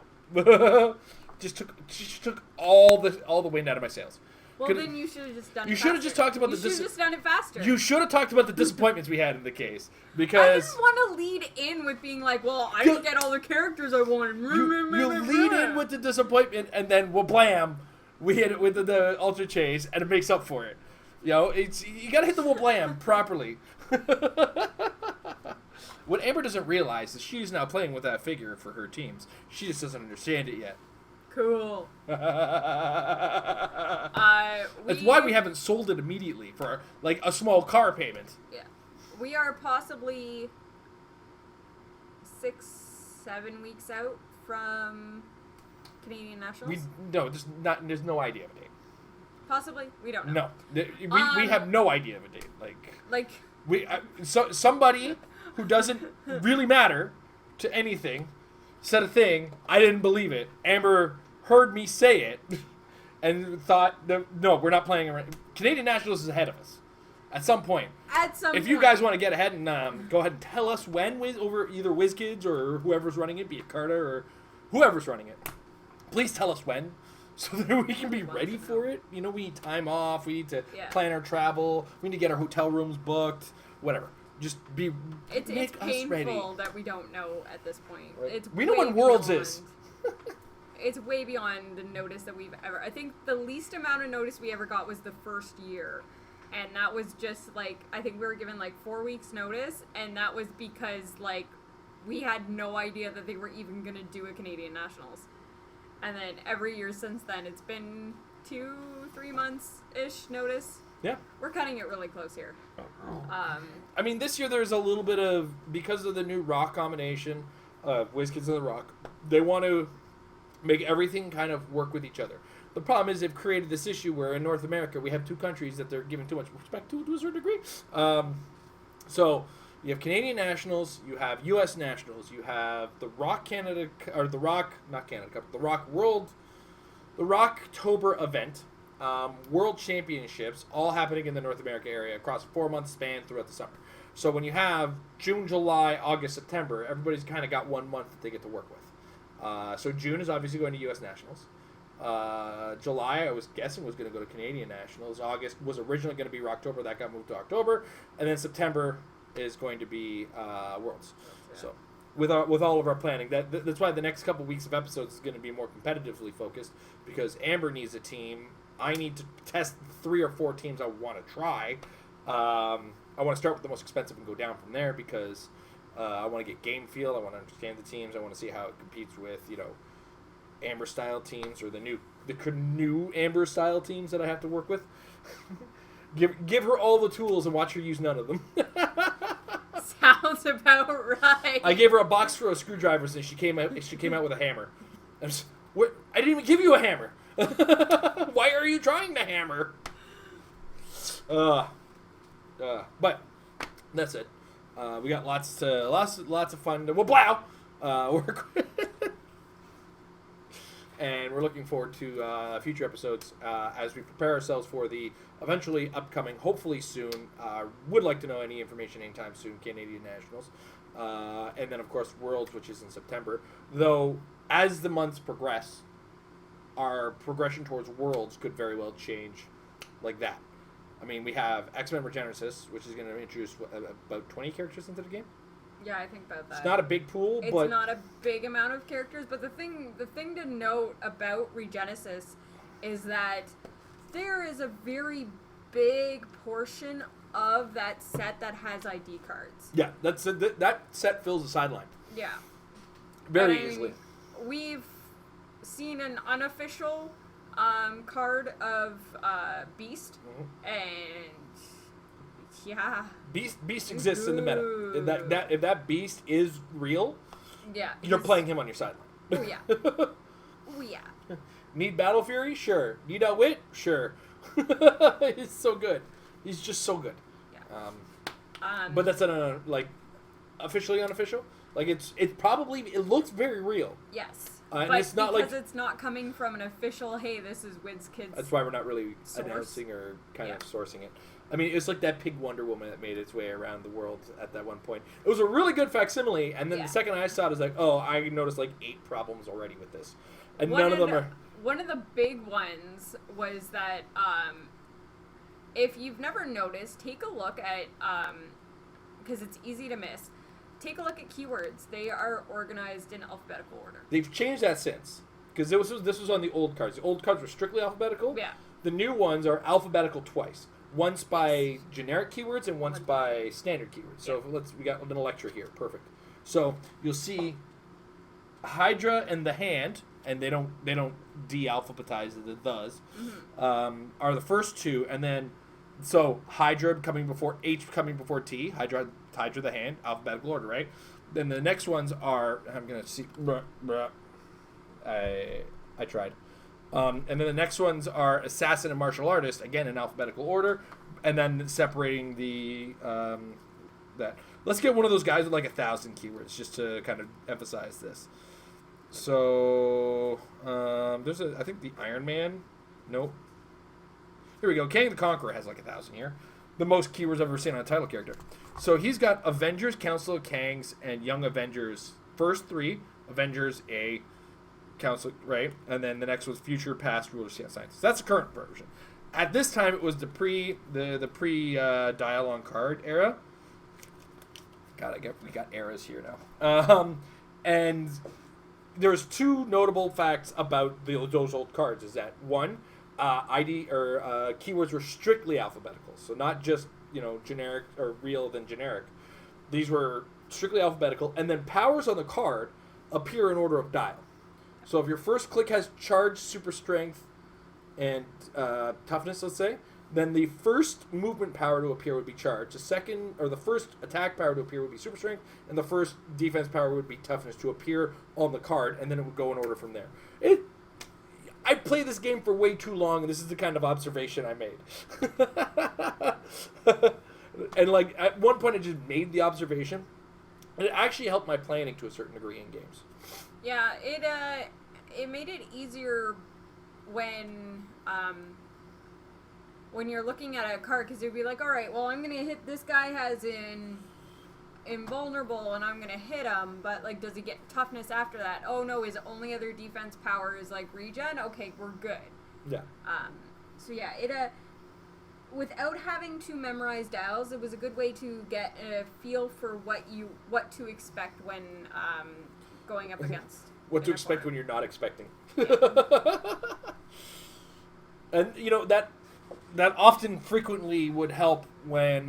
just took all the wind out of my sails. Well, then you should have just done it faster. You should have just talked about You should have just done it faster. You should have talked about the disappointments we had in the case. I Because didn't want to lead in with being like, well, I didn't get all the characters I wanted. you lead in with the disappointment, and then wablam, we hit it with the Ultra Chase, and it makes up for it. You know, you gotta hit the wablam properly. What Amber doesn't realize is she's now playing with that figure for her teams. She just doesn't understand it yet. Cool. That's why we haven't sold it immediately for like a small car payment. Yeah. We are possibly 6-7 weeks out from Canadian Nationals. There's no idea of a date. Possibly, we don't know. No, we have no idea of a date. Like somebody who doesn't really matter to anything said a thing. I didn't believe it. Amber heard me say it and thought, no, we're not playing around. Canadian Nationals is ahead of us at some point. If you guys want to get ahead and go ahead and tell us when over either WizKids or whoever's running it, be it Carter or whoever's running it, please tell us when so that we can be ready for it. You know, we need time off. We need to plan our travel. We need to get our hotel rooms booked. Whatever. Just It's make us painful ready. that we don't know at this point. Right. It's We know way when Worlds beyond- is. It's way beyond the notice that we've ever. I think the least amount of notice we ever got was the first year, and that was just like I think we were given like 4 weeks notice, and that was because like we had no idea that they were even gonna do a Canadian Nationals, and then every year since then it's been 2-3 months ish notice. Yeah. We're cutting it really close here. I mean, this year there's a little bit of, because of the new rock combination, WizKids and the Rock, they want to make everything kind of work with each other. The problem is they've created this issue where in North America we have two countries that they're giving too much respect to a certain degree. So you have Canadian Nationals, you have U.S. Nationals, you have the Rock Canada, or the Rock, not Canada Cup, the Rock World, the Rocktober event, World Championships, all happening in the North America area across a 4-month span throughout the summer. So when you have June, July, August, September, everybody's kind of got 1 month that they get to work with. So June is obviously going to U.S. Nationals. July, I was guessing, was going to go to Canadian Nationals. August was originally going to be Rocktober. That got moved to October. And then September is going to be Worlds. Yeah. So with all of our planning, that's why the next couple weeks of episodes is going to be more competitively focused, because Amber needs a team. I need to test 3 or 4 teams I want to try. I want to start with the most expensive and go down from there, because I want to get game feel. I want to understand the teams. I want to see how it competes with, Amber style teams, or the new Amber style teams that I have to work with. Give her all the tools and watch her use none of them. Sounds about right. I gave her a box full of screwdrivers and she came out with a hammer. I didn't even give you a hammer. Why are you trying to hammer? But that's it. We got lots of fun to work with. And we're looking forward to future episodes as we prepare ourselves for the eventually upcoming, hopefully soon, would like to know any information anytime soon, Canadian Nationals. And then, of course, Worlds, which is in September. Though, as the months progress, our progression towards Worlds could very well change like that. I mean, we have X-Men Regenesis, which is going to introduce about 20 characters into the game. Yeah, I think about that. It's not a big pool, but it's not a big amount of characters. But the thing to note about Regenesis is that there is a very big portion of that set that has ID cards. Yeah, that set fills the sideline. Yeah, very easily. We've seen an unofficial card of Beast, and yeah, Beast exists in the meta. If that Beast is real, yeah, you're playing him on your sideline. Oh yeah, oh yeah. Need Battle Fury? Sure. Need Outwit? Sure. He's so good. He's just so good. Yeah. But that's officially unofficial. Like it looks very real. Yes. And but it's not because it's not coming from an official, hey, this is WizKids. That's why we're not really source. announcing or kind of sourcing it. I mean, it's like that Pig Wonder Woman that made its way around the world at that one point. It was a really good facsimile, and then the second I saw it, I was like, oh, I noticed like 8 problems already with this. And none of them are... One of the big ones was that if you've never noticed, take a look at, because it's easy to miss, take a look at keywords. They are organized in alphabetical order. They've changed that since. Because this was on the old cards. The old cards were strictly alphabetical. Yeah. The new ones are alphabetical twice. Once by generic keywords and once by standard keywords. So we got a little lecture here. Perfect. So you'll see Hydra and the hand, and they don't de-alphabetize the thes, are the first two, and then so Hydra coming before H coming before T, Hydra the hand, alphabetical order, right? Then the next ones are, I'm gonna see, I tried. And then the next ones are assassin and martial artist, again in alphabetical order, and then separating the that. Let's get one of those guys with like 1,000 keywords just to kind of emphasize this. So there's I think the Iron Man. Nope. Here we go. Kang the Conqueror has like 1,000 here. The most keywords I've ever seen on a title character. So he's got Avengers, Council of Kangs, and Young Avengers. First 3, Avengers, A, Council, right? And then the next was Future, Past, Rulers, Science. That's the current version. At this time, it was the pre Dial on Card era. God, we got eras here now. And there's two notable facts about those old cards. Is that one, ID or keywords were strictly alphabetical, so not just generic or real then generic. These were strictly alphabetical, and then powers on the card appear in order of dial. So if your first click has charge, super strength, and toughness, let's say, then the first movement power to appear would be charge. The second, or the first attack power to appear would be super strength, and the first defense power would be toughness to appear on the card, and then it would go in order from there. I played this game for way too long, and this is the kind of observation I made. And like at one point, I just made the observation, and it actually helped my planning to a certain degree in games. Yeah, it made it easier when you're looking at a card, because you'd be like, all right, well, I'm gonna hit this guy has invulnerable, and I'm gonna hit him, but like, does he get toughness after that? Oh no, his only other defense power is like regen. Okay, we're good. Yeah. So yeah, without having to memorize dials, it was a good way to get a feel for what to expect when going up against. What to expect when you're not expecting. Yeah. And that often frequently would help when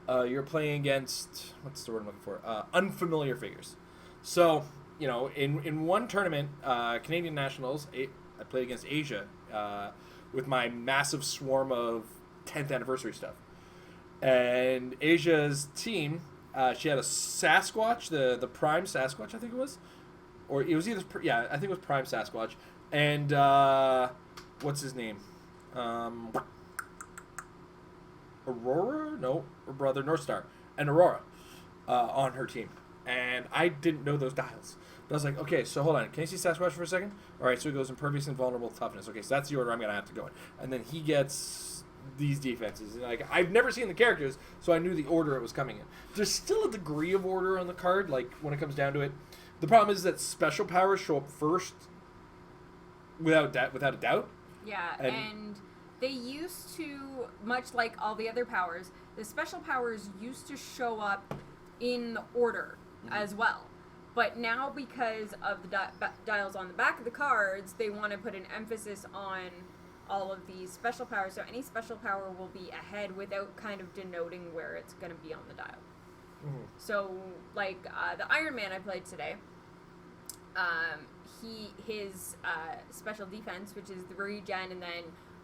you're playing against, what's the word I'm looking for? Unfamiliar figures. So, in one tournament, Canadian Nationals, I played against Asia with my massive swarm of 10th anniversary stuff. And Asia's team, she had a Sasquatch, the Prime Sasquatch, I think it was. Or it was either, I think it was Prime Sasquatch. And, what's his name? Aurora? No, her brother, North Star. And Aurora on her team. And I didn't know those dials. But I was like, okay, so hold on. Can you see Sasquatch for a second? All right, so he goes impervious, invulnerable, toughness. Okay, so that's the order I'm going to have to go in. And then he gets these defenses. And like, I've never seen the characters, so I knew the order it was coming in. There's still a degree of order on the card, like when it comes down to it. The problem is that special powers show up first without a doubt. Yeah, and they used to, much like all the other powers, the special powers used to show up in order as well. But now, because of the dials on the back of the cards, they want to put an emphasis on all of these special powers. So any special power will be ahead without kind of denoting where it's going to be on the dial. Mm-hmm. So, like the Iron Man I played today, his special defense, which is the regen, and then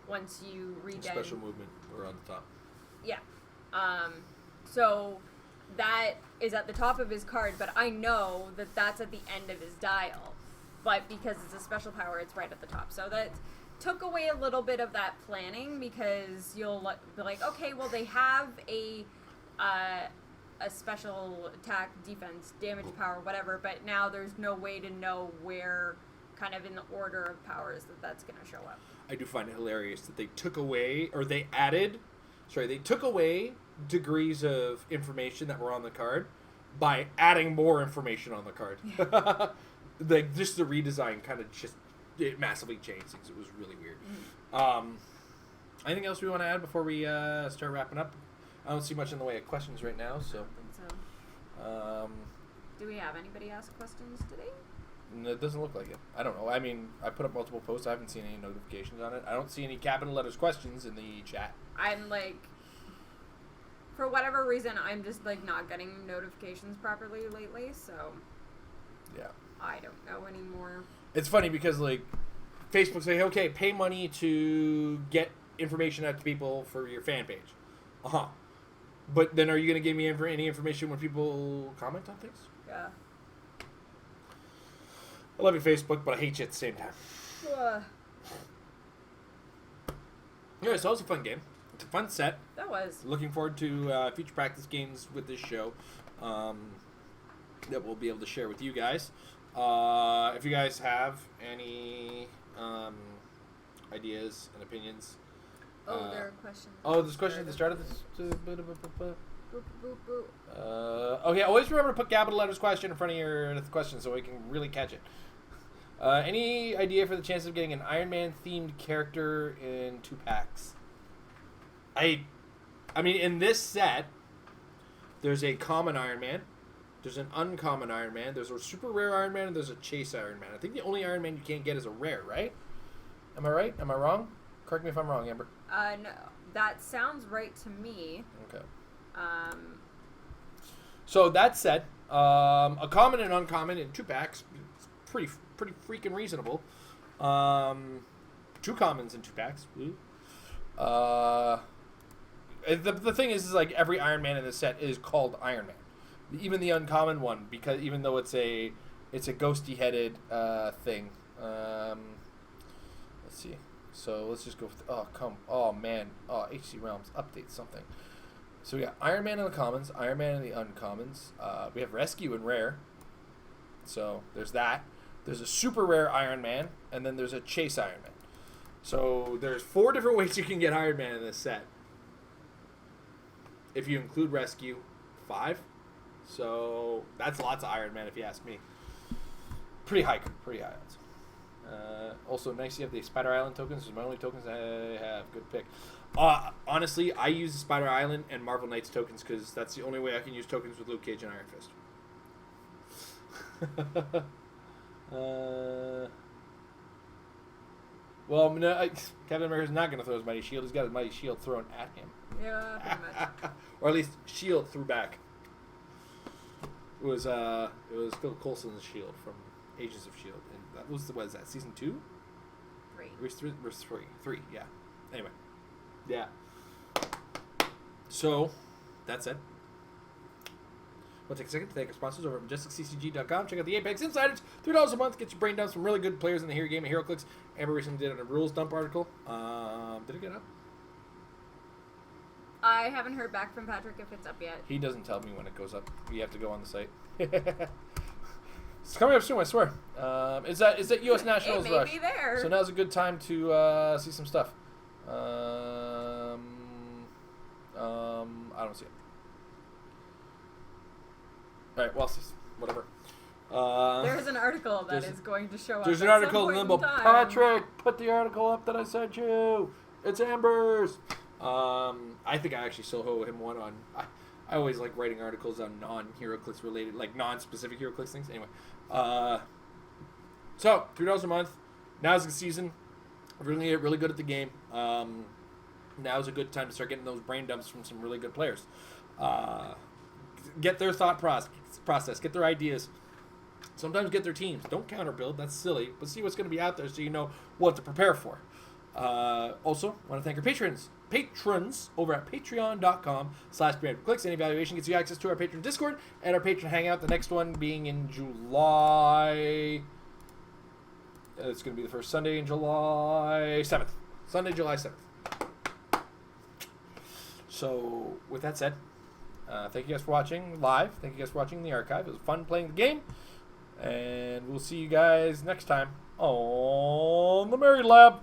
once you regen... Special movement, or on the top. Yeah. So that is at the top of his card, but I know that that's at the end of his dial. But because it's a special power, it's right at the top. So that took away a little bit of that planning, because you'll be like, okay, well, they have a special attack, defense, damage power, whatever, but now there's no way to know where, kind of in the order of powers, that's going to show up. I do find it hilarious that they took away degrees of information that were on the card by adding more information on the card. Yeah. Just the redesign kind of it massively changed things. It was really weird. Anything else we want to add before we start wrapping up? I don't see much in the way of questions right now, so. Do we have anybody ask questions today? No, it doesn't look like it. I don't know. I mean, I put up multiple posts. I haven't seen any notifications on it. I don't see any capital letters questions in the chat. I'm like, for whatever reason, I'm just like not getting notifications properly lately, so. Yeah. I don't know anymore. It's funny because like Facebook say, okay, pay money to get information out to people for your fan page. Uh-huh. But then are you going to give me any information when people comment on things? Yeah. I love you, Facebook, but I hate you at the same time. Yeah, so it was a fun game. It's a fun set. That was. Looking forward to future practice games with this show that we'll be able to share with you guys. If you guys have any ideas and opinions. There are questions. There's questions at the start of this. Boop, boop, boop. Okay, always remember to put capital letters question in front of your question so we can really catch it. Any idea for the chances of getting an Iron Man themed character in 2 packs? I mean, in this set, There's a common Iron Man. There's an uncommon Iron Man. There's a super rare Iron Man, and there's a chase Iron Man. I think the only Iron Man you can't get is a rare, right? Am I right? Am I wrong? Correct me if I'm wrong, Amber. No, that sounds right to me. Okay. So that said, a common and uncommon in 2 packs, pretty freaking reasonable. 2 commons in 2 packs. The thing is like every Iron Man in the set is called Iron Man. Even the uncommon one, because even though it's a ghosty headed thing. Let's see. So let's just go. Oh man. Oh, HC Realms update something. So we got Iron Man in the commons, Iron Man in the uncommons. We have Rescue and Rare. So there's that. There's a super rare Iron Man, and then there's a chase Iron Man. So there's 4 different ways you can get Iron Man in this set. If you include Rescue, 5. So that's lots of Iron Man if you ask me. Pretty high odds. Also, nice you have the Spider Island tokens. Those are my only tokens I have. Good pick. Honestly, I use the Spider Island and Marvel Knights tokens because that's the only way I can use tokens with Luke Cage and Iron Fist. Well, no, Captain America's not going to throw his mighty shield. He's got his mighty shield thrown at him. Yeah, pretty much. Or at least shield threw back. It was Phil Coulson's shield from Agents of S.H.I.E.L.D. And that was, what is that, season 2? 3. Three, yeah. Anyway. Yeah. So, that's it. We'll take a second to thank our sponsors over at MajesticCCG.com. Check out the Apex Insiders. $3 a month. Get your brain dumps from really good players in the Hero game and HeroClix. Amber recently did a rules dump article. Did it get up? I haven't heard back from Patrick if it's up yet. He doesn't tell me when it goes up. You have to go on the site. It's coming up soon, I swear. Is that U.S. Nationals it may rush? be there. So now's a good time to see some stuff. I don't see it. All right, well, whatever. There's an article that is going to show up. There's an at article some in point Limbo. time. Patrick, put the article up that I sent you. It's Amber's. I think I actually still owe him one on. I always like writing articles on non-HeroClix related, like non-specific HeroClix things. Anyway, so $3 a month. Now's the season. We're gonna get really good at the game. Now's a good time to start getting those brain dumps from some really good players. Get their thought process. Get their ideas. Sometimes get their teams. Don't counter build. That's silly. But see what's going to be out there so you know what to prepare for. Also, want to thank our patrons over at patreon.com/BrandClicks. Any evaluation gets you access to our patron Discord and our patron hangout. The next one being in July. It's going to be the first Sunday in July 7th. Sunday, July 7th. So, with that said, thank you guys for watching live. Thank you guys for watching the archive. It was fun playing the game. And we'll see you guys next time on the Married Lab.